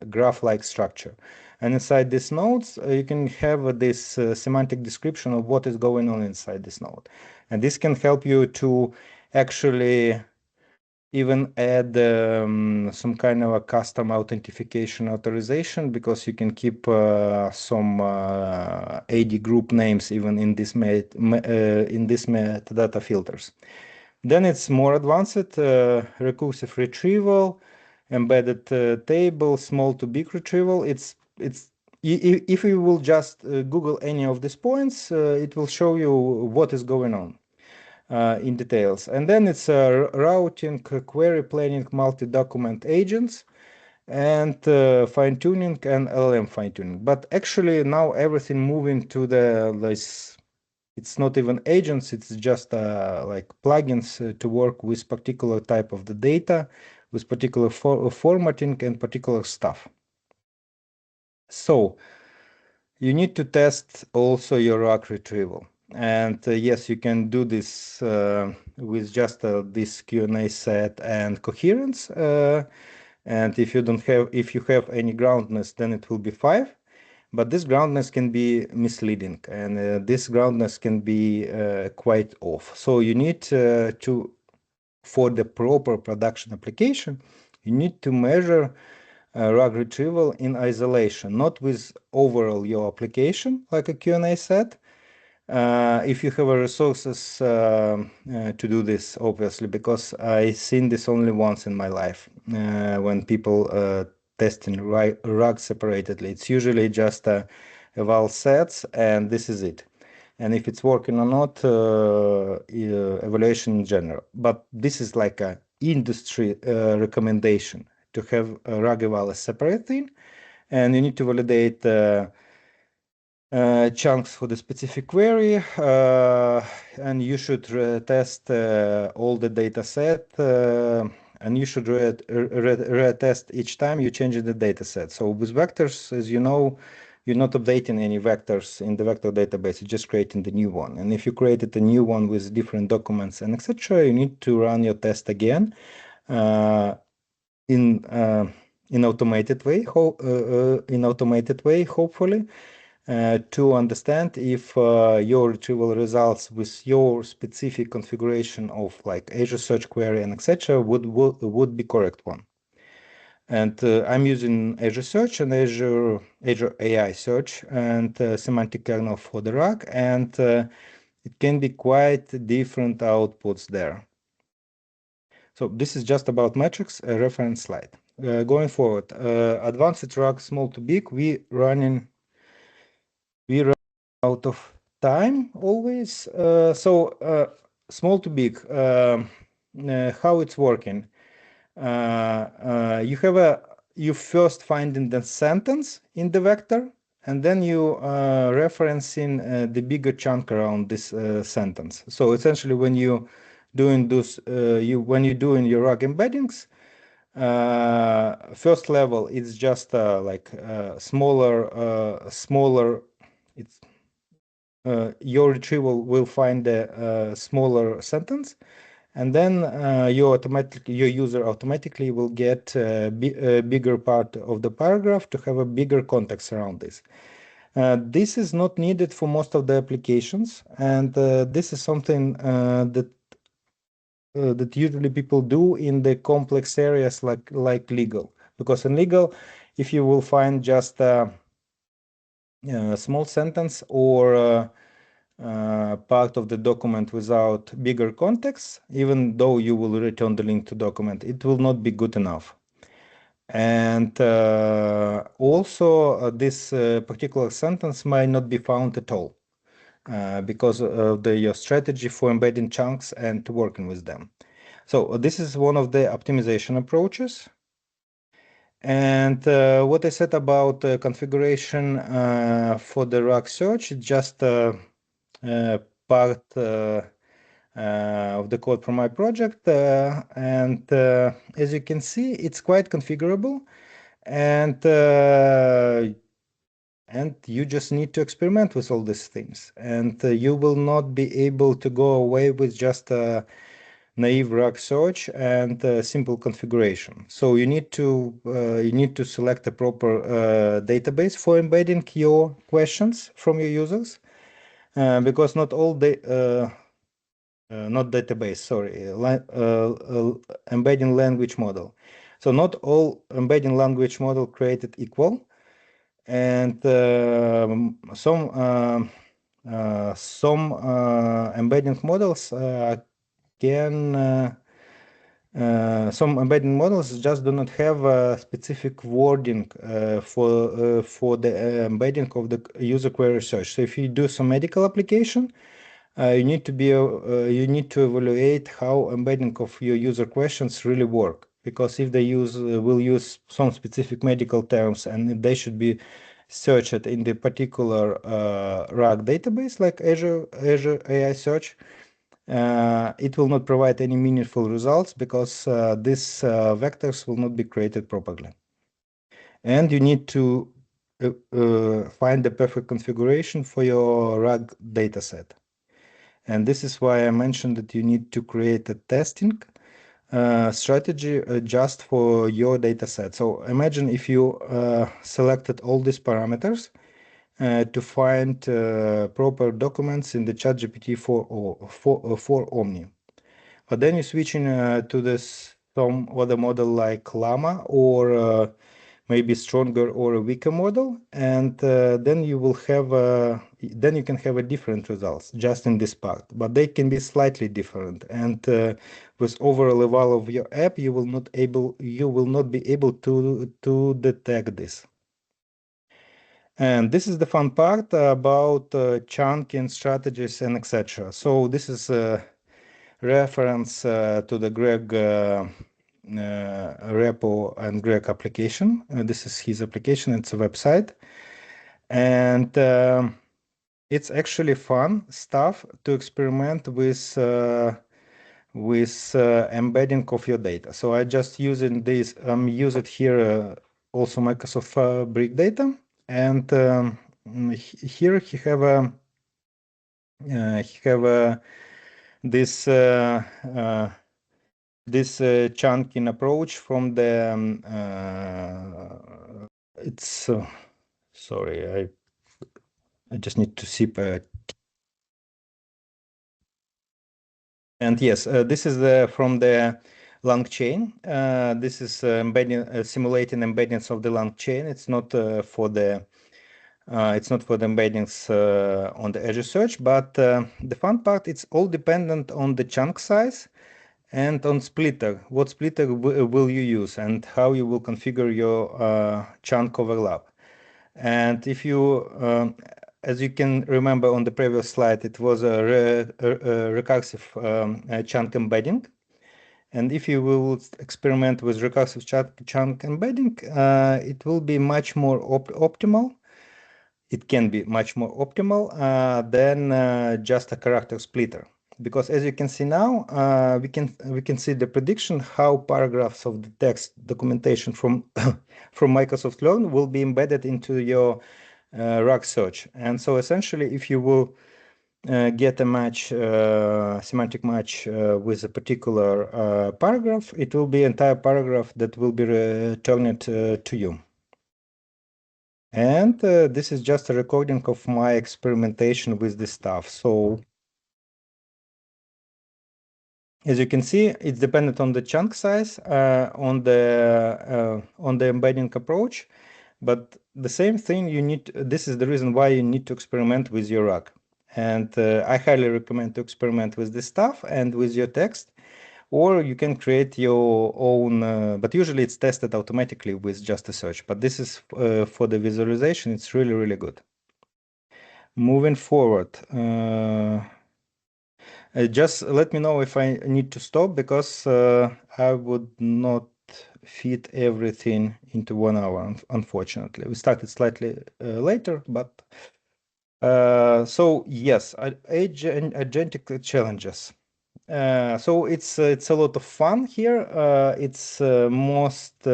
graph-like structure. And inside these nodes, you can have this semantic description of what is going on inside this node. And this can help you to actually even add some kind of a custom authentication authorization, because you can keep some AD group names even in this metadata filters. Then it's more advanced recursive retrieval, embedded table, small to big retrieval. If you will just Google any of these points, it will show you what is going on in details. And then it's routing, query planning, multi-document agents, and fine-tuning and LLM fine-tuning. But actually now everything moving to this, it's not even agents, it's just like plugins to work with particular type of the data, with particular formatting and particular stuff. So you need to test also your RAG retrieval. And yes, you can do this with just this Q&A set and coherence. And if you have any groundness, then it will be 5. But this groundness can be misleading, and this groundness can be quite off. So you need for the proper production application, you need to measure RAG retrieval in isolation, not with overall your application, like a Q&A set. If you have resources to do this, obviously, because I seen this only once in my life when people testing RAG separately. It's usually just eval sets, and this is it. And if it's working or not, evaluation in general. But this is like a industry recommendation to have a RAG eval a separate thing, and you need to validate chunks for the specific query, and you should test all the data set, and you should retest each time you change the data set. So with vectors, as you know, you're not updating any vectors in the vector database, you're just creating the new one. And if you created a new one with different documents and etc., you need to run your test again in automated way, hopefully, to understand if your retrieval results with your specific configuration of like Azure Search Query and etc. would be correct one. And I'm using Azure Search and Azure AI Search and semantic kernel for the RAG, and it can be quite different outputs there. So this is just about metrics, a reference slide. Going forward, advanced RAG small to big, we run out of time always. So small to big, how it's working. You first finding the sentence in the vector, and then you referencing the bigger chunk around this sentence. So essentially, when you doing this, when you're doing your RAG embeddings, first level it's just like smaller. It's your retrieval will find a smaller sentence, and then your user automatically will get a bigger part of the paragraph to have a bigger context around this. This is not needed for most of the applications, and this is something that usually people do in the complex areas like legal, because in legal, if you will find just small sentence or part of the document without bigger context, even though you will return the link to document, it will not be good enough. And also, this particular sentence might not be found at all because of your strategy for embedding chunks and working with them. So this is one of the optimization approaches. And what I said about configuration for the RAG search is just part of the code from my project. And as you can see, it's quite configurable. And you just need to experiment with all these things. And you will not be able to go away with just a naive RAG search and simple configuration. So you need to select a proper database for embedding your questions from your users, because not all not database, sorry, embedding language model. So not all embedding language model created equal, and some embedding models can some embedding models just do not have a specific wording for the embedding of the user query search. So if you do some medical application, you need to evaluate how embedding of your user questions really work, because if they will use some specific medical terms and they should be searched in the particular RAG database like Azure AI Search, it will not provide any meaningful results because these vectors will not be created properly. And you need to find the perfect configuration for your RAG dataset. And this is why I mentioned that you need to create a testing strategy just for your dataset. So imagine if you selected all these parameters to find proper documents in the ChatGPT for Omni. But then you switch in to this some other model like Llama or maybe stronger or a weaker model, and then you will have then you can have a different results just in this part, but they can be slightly different. And with overall level of your app, you will not be able to detect this. And this is the fun part about chunking strategies and etc. So this is a reference to the Greg repo and Greg application. This is his application. It's a website, and it's actually fun stuff to experiment with embedding of your data. So I just using this. Use it here also Microsoft Fabric data, and here he have a this this chunking approach from the it's sorry, I just need to sip and yes, this is from the long chain. This is simulating embeddings of the long chain. It's not for the embeddings on the Azure Search, but the fun part, it's all dependent on the chunk size and on splitter. What splitter will you use and how you will configure your chunk overlap. And if you, as you can remember on the previous slide, it was a recursive chunk embedding. And if you will experiment with recursive chunk embedding, it will be much more optimal. It can be much more optimal than just a character splitter. Because as you can see now, we can see the prediction how paragraphs of the text documentation from from Microsoft Learn will be embedded into your RAG search. And so essentially, if you will get a match, semantic match with a particular paragraph, it will be entire paragraph that will be returned to you. And this is just a recording of my experimentation with this stuff. So as you can see, it's dependent on the chunk size, on the embedding approach. But the same thing this is the reason why you need to experiment with your RAG. And I highly recommend to experiment with this stuff and with your text, or you can create your own, but usually it's tested automatically with just a search. But this is for the visualization, it's really, really good. Moving forward, just let me know if I need to stop, because I would not fit everything into 1 hour, unfortunately. We started slightly later, but so yes, agentic challenges. So it's a lot of fun here. It's most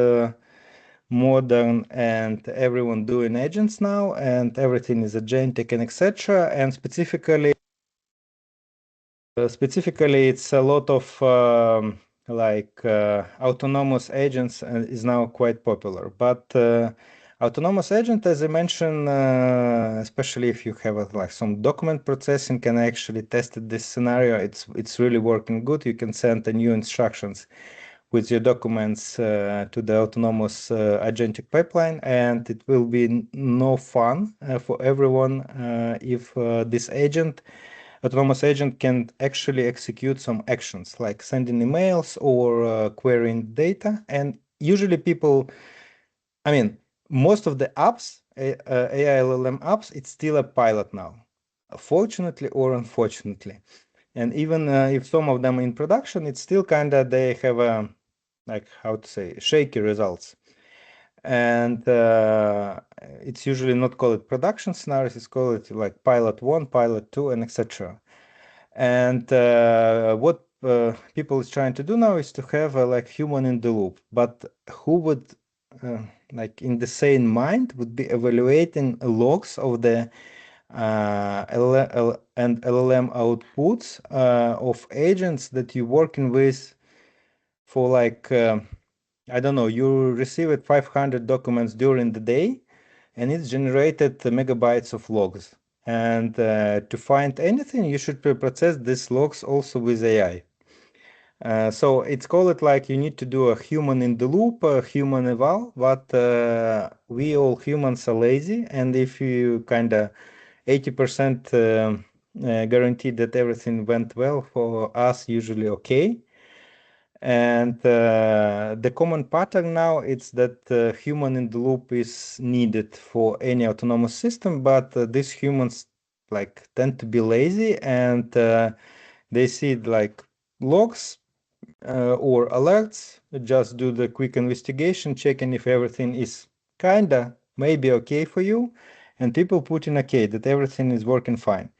modern, and everyone doing agents now, and everything is agentic and etc. And specifically, it's a lot of autonomous agents is now quite popular. But autonomous agent, as I mentioned, especially if you have like some document processing, can actually test this scenario. It's really working good. You can send the new instructions with your documents to the autonomous agentic pipeline, and it will be no fun for everyone if this autonomous agent can actually execute some actions like sending emails or querying data. And usually people, I mean, most of the apps, AI LLM apps, it's still a pilot now, fortunately or unfortunately. And even if some of them in production, it's still kind of, they have a, like, how to say, shaky results. And it's usually not called production scenarios, it's called like pilot 1, pilot 2, and etc. And what people is trying to do now is to have a like human in the loop. But who would like in the sane mind would be evaluating logs of the and LLM outputs of agents that you're working with for like I don't know, you received 500 documents during the day, and it's generated megabytes of logs. And to find anything, you should process these logs also with AI. So it's called like you need to do a human in the loop, a human eval, but we all humans are lazy, and if you kind of 80% guarantee that everything went well, for us usually okay. And the common pattern now is that human in the loop is needed for any autonomous system, but these humans like tend to be lazy, and they see like logs or alerts, just do the quick investigation, checking if everything is kinda maybe okay for you, and people put in okay that everything is working fine.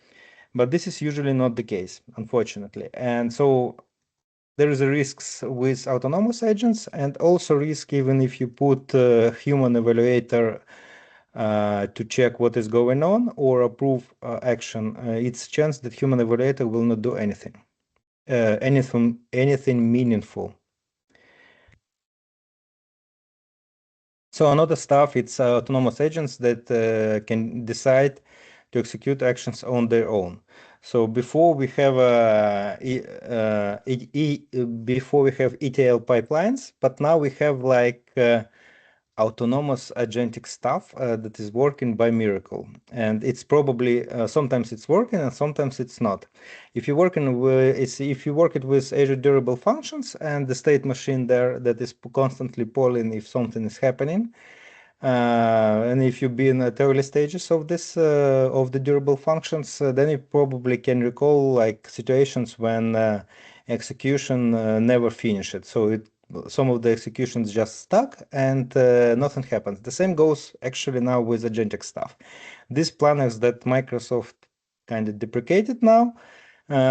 But this is usually not the case, unfortunately. And so there is a risks with autonomous agents, and also risk even if you put a human evaluator to check what is going on or approve action. It's chance that human evaluator will not do anything meaningful. So another stuff, it's autonomous agents that can decide to execute actions on their own. So before we have before we have ETL pipelines, but now we have like autonomous agentic stuff that is working by miracle. And it's probably sometimes it's working and sometimes it's not. If you're working with if you work it with Azure Durable Functions and the state machine there that is constantly polling if something is happening, and if you've been at early stages of this of the durable functions, then you probably can recall like situations when execution never finished. So some of the executions just stuck and nothing happens. The same goes actually now with agentic stuff. These planners that Microsoft kind of deprecated now,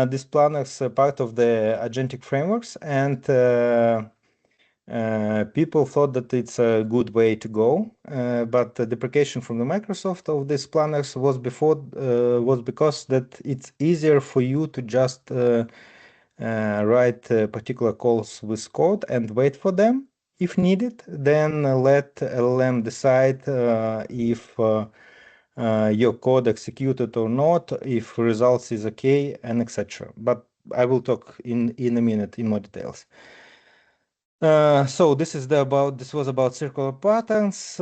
these planners are part of the agentic frameworks, and people thought that it's a good way to go, but the deprecation from the Microsoft of these planners was because that it's easier for you to just write particular calls with code and wait for them if needed, then let LLM decide if your code executed or not, if results is okay, and etc. But I will talk in a minute in more details. So this was about circular patterns,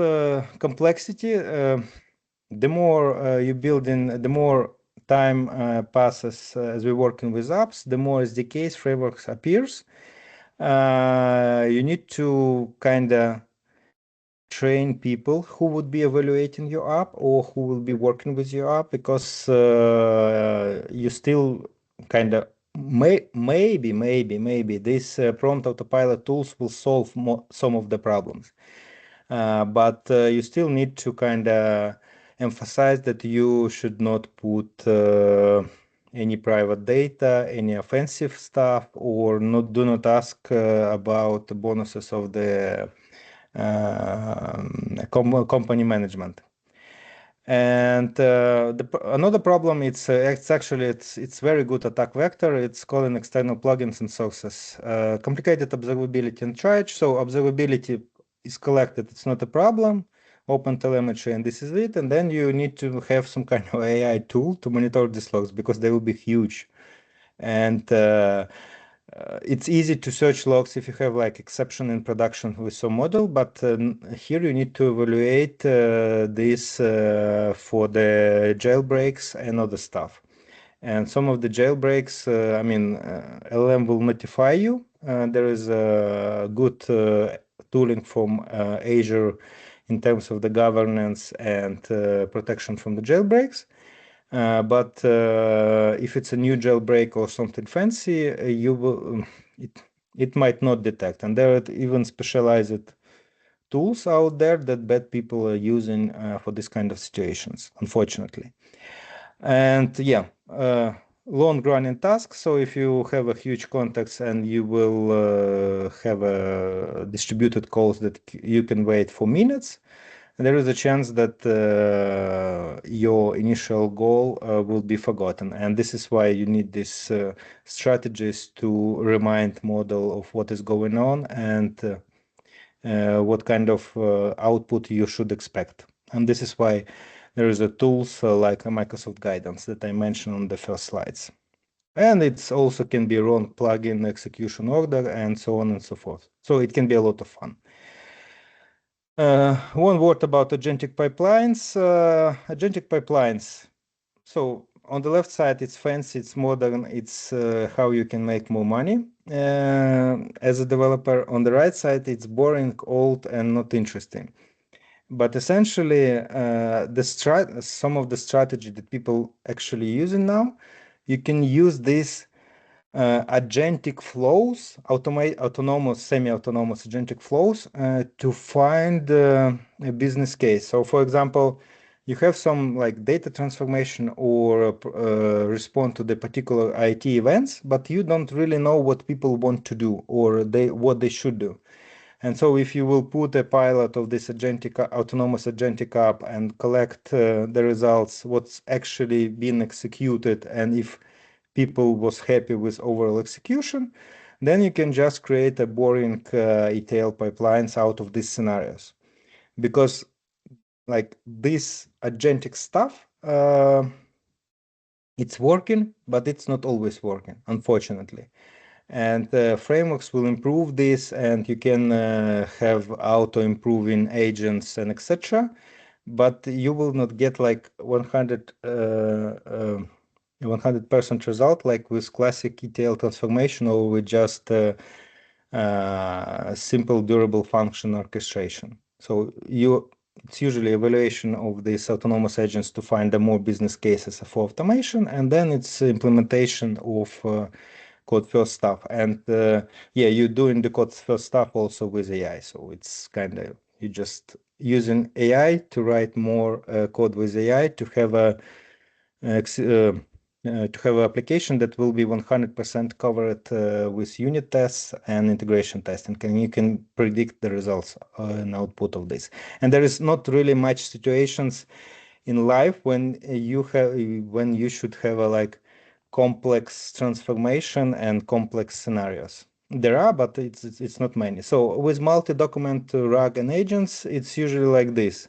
complexity. The more you build in, the more time passes as we're working with apps, the more SDKs frameworks appears. You need to kind of train people who would be evaluating your app or who will be working with your app, because you still kind of maybe these prompt autopilot tools will solve some of the problems, but you still need to kind of emphasize that you should not put any private data, any offensive stuff, or do not ask about the bonuses of the company management. And another problem, it's actually it's very good attack vector. It's calling external plugins and sources. Complicated observability and charge. So observability is collected. It's not a problem. Open telemetry, and this is it. And then you need to have some kind of AI tool to monitor these logs, because they will be huge. And it's easy to search logs if you have like exception in production with some model, but here you need to evaluate this for the jailbreaks and other stuff. And some of the jailbreaks, LLM will notify you. There is a good tooling from Azure in terms of the governance and protection from the jailbreaks. But if it's a new jailbreak or something fancy, you will it might not detect. And there are even specialized tools out there that bad people are using for this kind of situations, unfortunately. And yeah, long running tasks. So if you have a huge context and you will have a distributed calls that you can wait for minutes, there is a chance that your initial goal will be forgotten. And this is why you need these strategies to remind model of what is going on and what kind of output you should expect. And this is why there is a tools like a Microsoft Guidance that I mentioned on the first slides. And it's also can be run plugin execution order and so on and so forth. So it can be a lot of fun. One word about agentic pipelines. Agentic pipelines. So on the left side, it's fancy, it's modern, it's how you can make more money as a developer. On the right side, it's boring, old, and not interesting. But essentially, some of the strategy that people actually using now, you can use this agentic flows, autonomous, semi-autonomous agentic flows to find a business case. So for example, you have some like data transformation or respond to the particular IT events, but you don't really know what people want to do or what they should do. And so if you will put a pilot of this autonomous agentic app and collect the results, what's actually been executed, and if people was happy with overall execution, then you can just create a boring ETL pipelines out of these scenarios. Because like this agentic stuff, it's working, but it's not always working, unfortunately. And frameworks will improve this, and you can have auto-improving agents and etc. But you will not get like 100% result like with classic ETL transformation or with just simple durable function orchestration. So it's usually evaluation of these autonomous agents to find the more business cases for automation, and then it's implementation of code first stuff. And yeah, you're doing the code first stuff also with AI. So it's kind of, you just using AI to write more code with AI to have a application that will be 100% covered with unit tests and integration testing, and you can predict the results and output of this. And there is not really much situations in life when you should have a like complex transformation and complex scenarios. There are, but it's not many. So with multi-document RAG and agents, it's usually like this.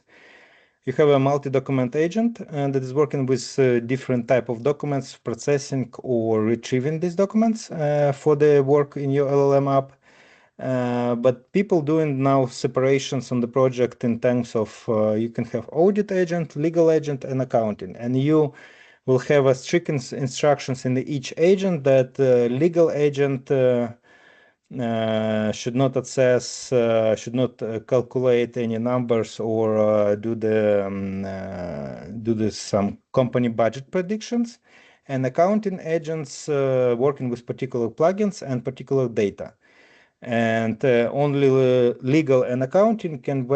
You have a multi-document agent that is working with different type of documents, processing or retrieving these documents for the work in your LLM app. But people doing now separations on the project in terms of you can have audit agent, legal agent, and accounting, and you will have a strict instructions in each agent that legal agent should not access, should not calculate any numbers or do some company budget predictions, and accounting agents working with particular plugins and particular data. And only legal and accounting can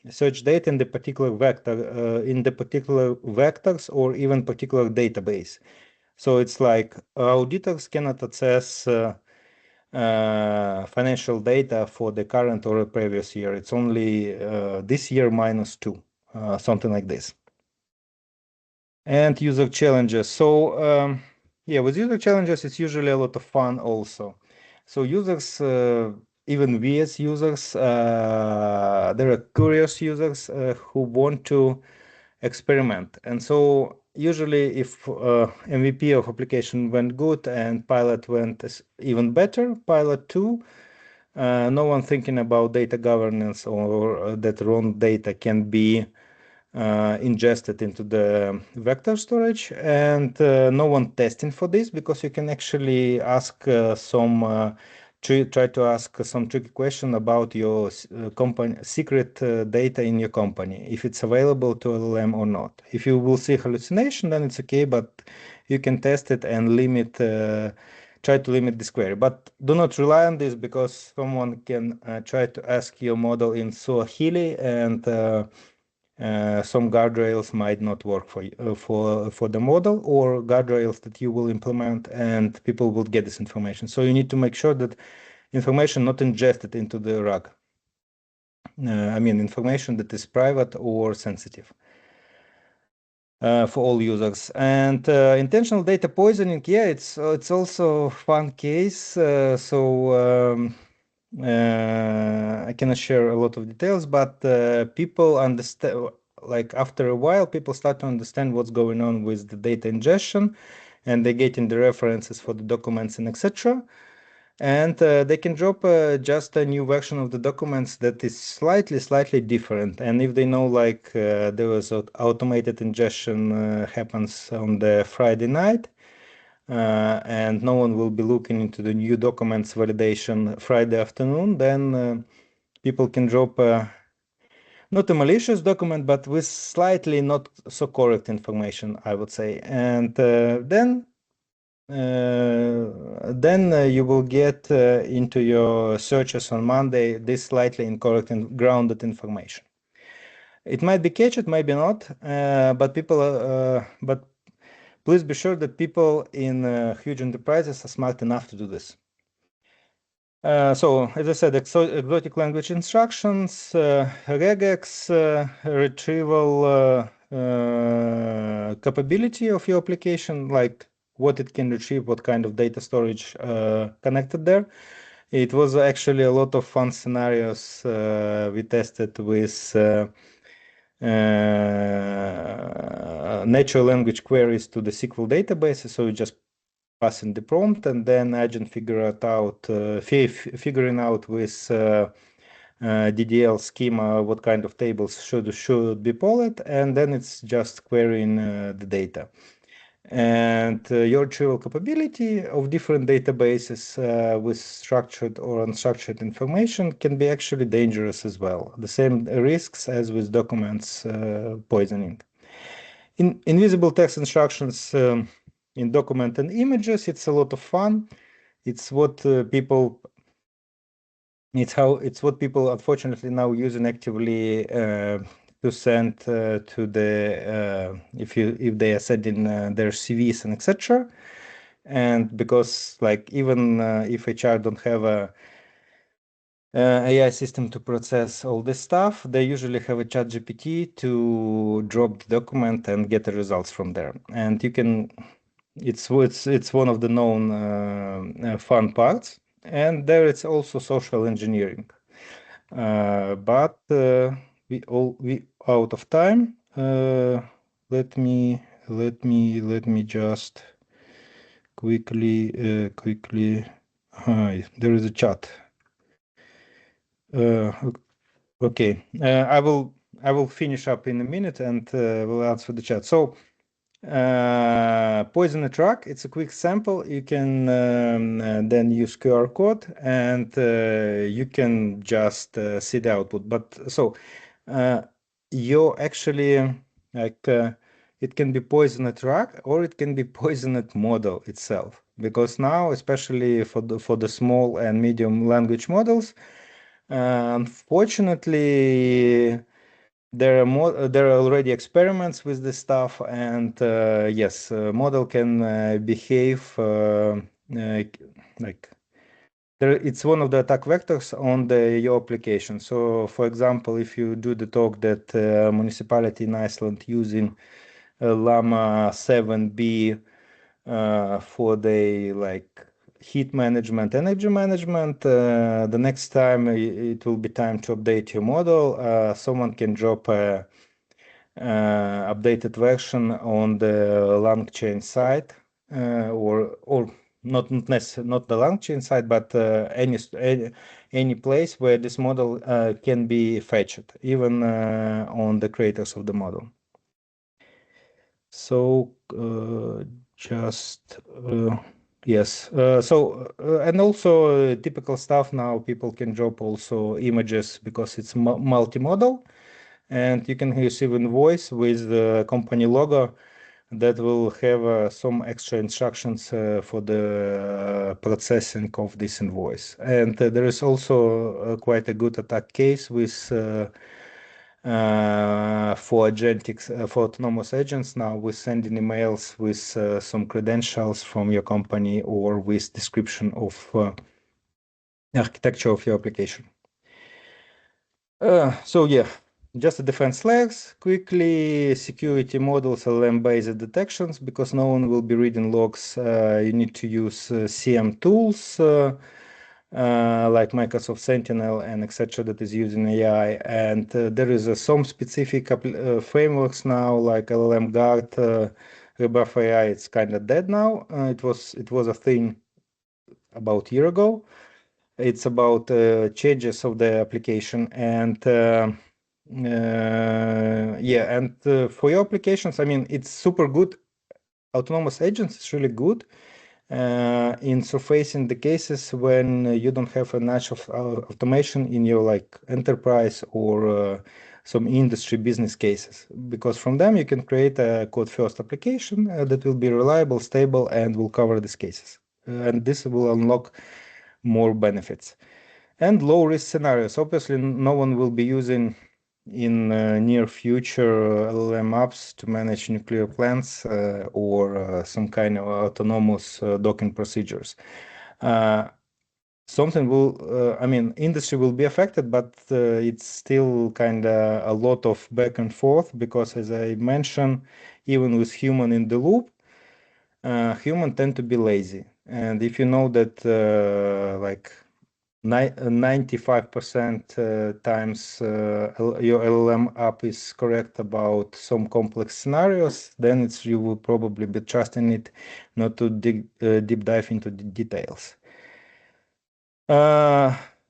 search data in the particular vector, in the particular vectors or even particular database. So it's like auditors cannot access financial data for the current or previous year. It's only this year -2, something like this. And user challenges. So yeah, with user challenges, it's usually a lot of fun also. So users, even we as users, there are curious users who want to experiment. And so usually if MVP of application went good and pilot went even better, pilot 2, no one thinking about data governance or that wrong data can be ingested into the vector storage, and no one testing for this, because you can actually ask try to ask some tricky question about your company secret data in your company, if it's available to LLM or not. If you will see hallucination, then it's okay, but you can test it and try to limit this query. But do not rely on this, because someone can try to ask your model in Swahili, and some guardrails might not work for the model, or guardrails that you will implement, and people will get this information. So you need to make sure that information not ingested into the RAG. I mean, information that is private or sensitive for all users. And intentional data poisoning, yeah, it's also a fun case. I cannot share a lot of details, but people understand, like after a while, people start to understand what's going on with the data ingestion, and they get in the references for the documents and etc. And they can drop just a new version of the documents that is slightly different. And if they know, like there was automated ingestion happens on the Friday night, and no one will be looking into the new documents validation Friday afternoon, then people can drop not a malicious document, but with slightly not so correct information, I would say. And then you will get into your searches on Monday this slightly incorrect and grounded information. It might be catched, it might be not, but please be sure that people in huge enterprises are smart enough to do this. So, as I said, exotic language instructions, regex, retrieval capability of your application, like what it can retrieve, what kind of data storage connected there. It was actually a lot of fun scenarios we tested with natural language queries to the SQL databases. So you just pass in the prompt, and then agent figuring out with DDL schema what kind of tables should be pulled, and then it's just querying the data. And your retrieval capability of different databases with structured or unstructured information can be actually dangerous as well. The same risks as with documents poisoning. In invisible text instructions in document and images, it's a lot of fun. It's what people unfortunately now using actively to send to the if they are sending their CVs and etc. And because like even if HR don't have a AI system to process all this stuff, they usually have a chat GPT to drop the document and get the results from there. And you can, it's one of the known fun parts. And there it's also social engineering. But we out of time. Let me quickly There is a chat. Okay, I will finish up in a minute and will answer the chat. So poison a truck, it's a quick sample. You can then use QR code and you can just see the output. But so you actually like it can be poisoned truck or it can be poisoned model itself, because now, especially for the small and medium language models, unfortunately there are already experiments with this stuff, and yes, model can behave like it's one of the attack vectors on your application. So, for example, if you do the talk that municipality in Iceland using Llama 7B for the like heat management, energy management, the next time it will be time to update your model, someone can drop a updated version on the LangChain side, or not necessarily not the LangChain side, but any place where this model can be fetched, even on the creators of the model. So just yes. So and also typical stuff now, people can drop also images because it's multimodal, and you can receive invoice with the company logo that will have some extra instructions for the processing of this invoice. And there is also quite a good attack case with for agentics, for autonomous agents. Now we're sending emails with some credentials from your company or with description of architecture of your application. So yeah, just the defense layers, quickly security models, LLM-based detections, because no one will be reading logs. You need to use CM tools like Microsoft Sentinel and etc. that is using AI. And there is some specific frameworks now like LLM Guard, Rebuff AI. It's kind of dead now. It was a thing about a year ago. It's about changes of the application, and yeah, and for your applications, I mean, it's super good. Autonomous agents is really good in surfacing the cases when you don't have a natural automation in your like enterprise or some industry business cases, because from them you can create a code first application that will be reliable, stable, and will cover these cases, and this will unlock more benefits. And low risk scenarios. Obviously, no one will be using in near future LLM apps to manage nuclear plants or some kind of autonomous docking procedures. Something will, I mean, industry will be affected, but it's still kind of a lot of back and forth, because as I mentioned, even with human in the loop, human tend to be lazy. And if you know that like 95% times your LLM app is correct about some complex scenarios, then you will probably be trusting it not to deep dive into the details.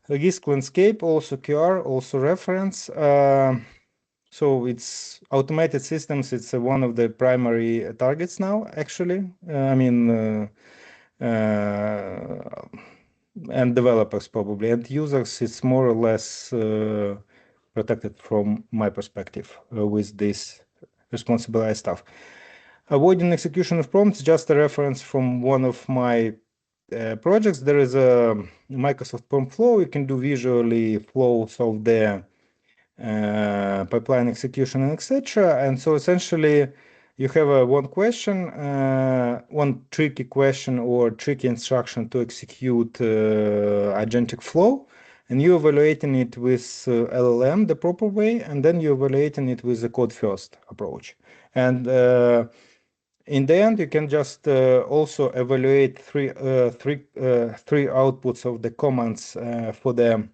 Risk landscape, also QR, also reference. So it's automated systems. It's one of the primary targets now, actually. I mean, and developers probably, and users, it's more or less protected from my perspective with this responsible AI stuff. Avoiding execution of prompts, just a reference from one of my projects. There is a Microsoft prompt flow. You can do visually flows of the pipeline execution and etc. And so essentially you have one question, one tricky question or tricky instruction to execute agentic flow, and you're evaluating it with LLM the proper way, and then you're evaluating it with the code first approach. And in the end, you can just also evaluate three outputs of the commands for the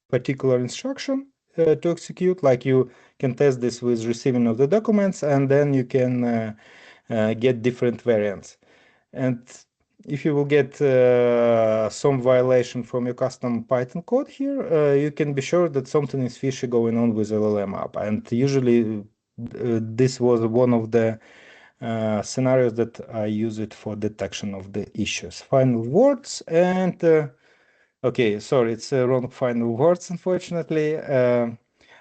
particular instruction to execute. Like you can test this with receiving of the documents, and then you can get different variants. And if you will get some violation from your custom Python code here, you can be sure that something is fishy going on with LLM app. And usually this was one of the scenarios that I use it for detection of the issues. Final words and okay, sorry, it's wrong final words, unfortunately.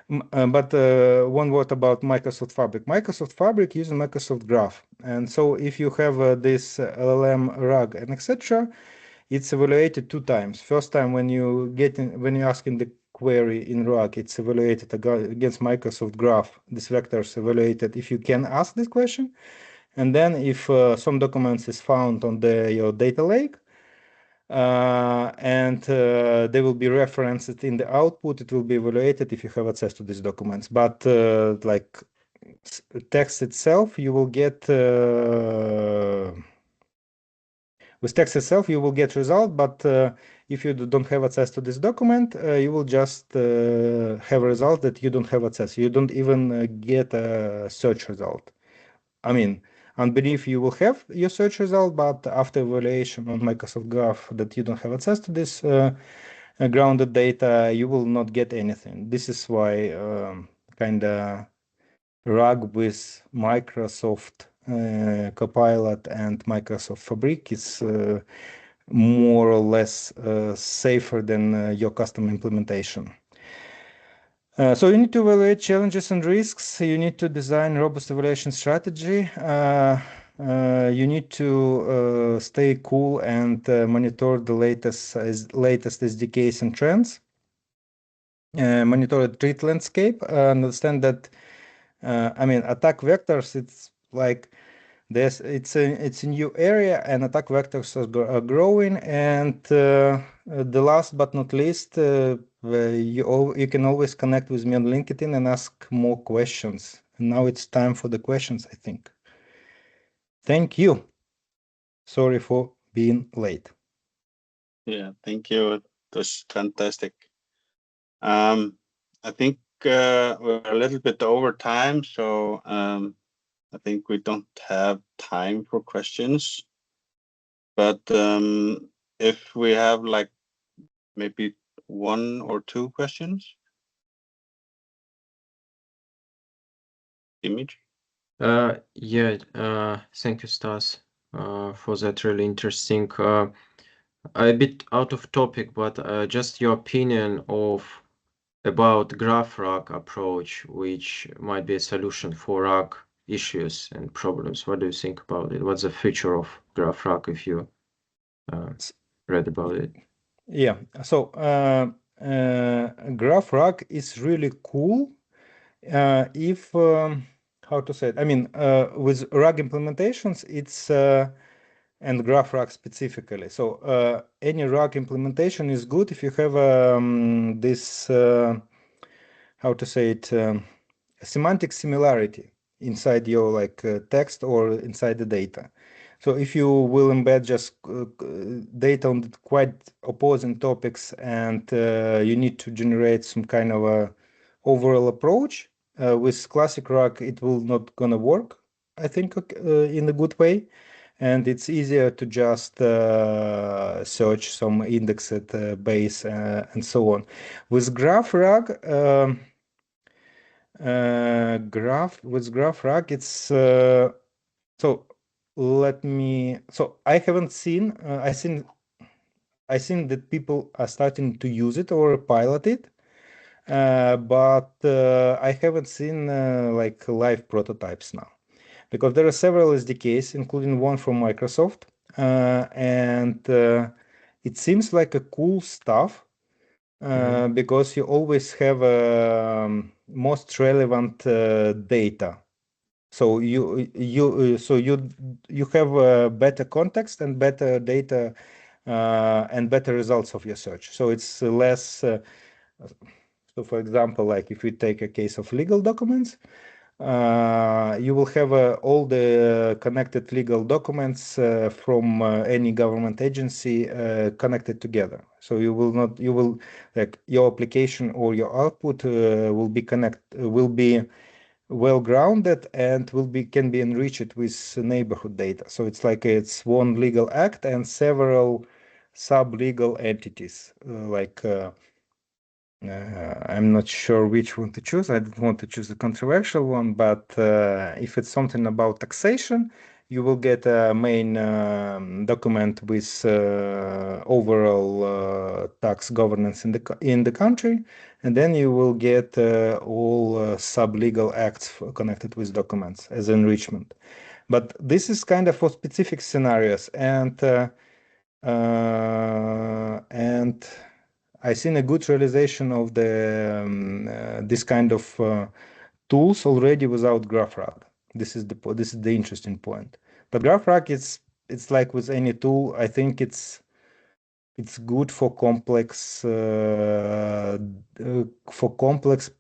But one word about Microsoft Fabric. Microsoft Fabric uses Microsoft Graph. And so if you have this LLM RAG and etc., it's evaluated 2 times. First time when you asking the query in RAG, it's evaluated against Microsoft Graph. This vector is evaluated if you can ask this question. And then if some documents is found on your data lake, and they will be referenced in the output, it will be evaluated if you have access to these documents. But like text itself, you will get with text itself, you will get result, but if you don't have access to this document, you will just have a result that you don't have access. You don't even get a search result. I mean, unbelief you will have your search result, but after evaluation on Microsoft Graph that you don't have access to this grounded data, you will not get anything. This is why kind of RAG with Microsoft Copilot and Microsoft Fabric is more or less safer than your custom implementation. So you need to evaluate challenges and risks. You need to design robust evaluation strategy. You need to stay cool and monitor the latest SDKs and trends. Monitor the threat landscape. Understand that. I mean, attack vectors. It's like it's a new area, and attack vectors are growing. And the last but not least, you can always connect with me on LinkedIn and ask more questions. And now it's time for the questions, I think. Thank you. Sorry for being late. Yeah, thank you. It was fantastic. I think we're a little bit over time, so I think we don't have time for questions. But if we have like maybe 1 or 2 questions. Dimitri? Yeah, thank you, Stas, for that really interesting, a bit out of topic, but just your opinion about graph RAG approach, which might be a solution for RAG issues and problems. What do you think about it? What's the future of graph RAG if you read about it? Yeah, so graph RAG is really cool if how to say it? I mean, with RAG implementations, it's and graph RAG specifically. So any RAG implementation is good if you have this how to say it semantic similarity inside your like text or inside the data. So if you will embed just data on quite opposing topics and you need to generate some kind of a overall approach with classic RAG, it will not gonna work, I think, in a good way. And it's easier to just search some indexed base and so on. With graph RAG, with graph RAG, it's so I haven't seen I think that people are starting to use it or pilot it, but I haven't seen like live prototypes now, because there are several SDKs, including one from Microsoft, and it seems like a cool stuff because you always have most relevant data. So you have better context and better data and better results of your search. So it's less. So for example, like if we take a case of legal documents, you will have all the connected legal documents from any government agency connected together. So you will like your application or your output will be well grounded and can be enriched with neighborhood data. So it's like it's one legal act and several sub-legal entities. I'm not sure which one to choose. I don't want to choose a controversial one, but if it's something about taxation, you will get a main document with overall tax governance in the country, and then you will get all sub-legal acts connected with documents as enrichment. But this is kind of for specific scenarios, and I seen a good realization of this kind of tools already without GraphRag. This is the interesting point. But GraphRag it's like with any tool. I think it's good for complex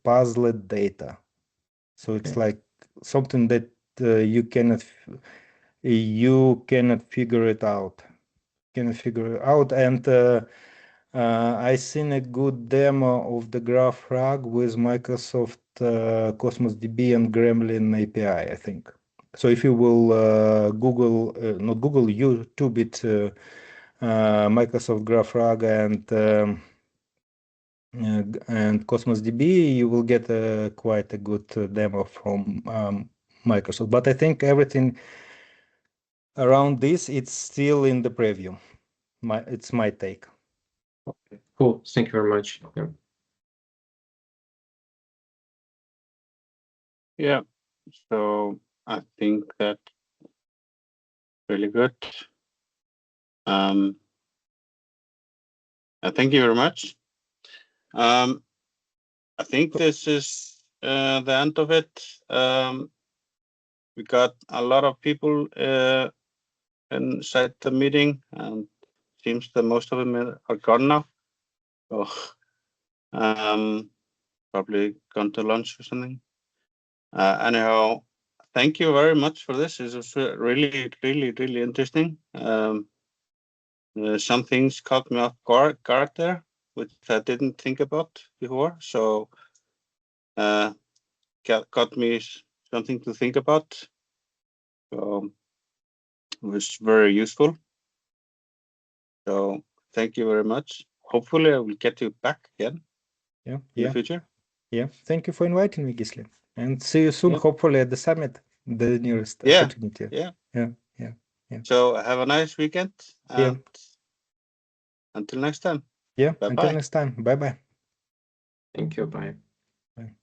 puzzled data. So it's like something that you cannot figure it out. And I seen a good demo of the GraphRag with Microsoft Cosmos DB and Gremlin API, I think. So if you will not Google, YouTube it, Microsoft GraphRag and Cosmos DB, you will get quite a good demo from Microsoft. But I think everything around this, it's still in the preview. It's my take. Okay, cool. Thank you very much. Yeah. Yeah. So I think that really good. Thank you very much. I think this is the end of it. We got a lot of people inside the meeting, and seems that most of them are gone now. So probably gone to lunch or something. Anyhow, thank you very much for this. This was really, really, really interesting. Some things caught me off guard there, which I didn't think about before. So got me something to think about. So it was very useful. So thank you very much. Hopefully I will get you back again in the future. Yeah. Thank you for inviting me, Gisli. And see you soon, Yeah. hopefully at the summit, the nearest Yeah. opportunity. Yeah. Yeah. So have a nice weekend, and until next time. Yeah. Bye-bye. Until next time. Bye-bye. Thank you. Bye. Bye.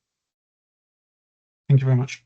Thank you very much.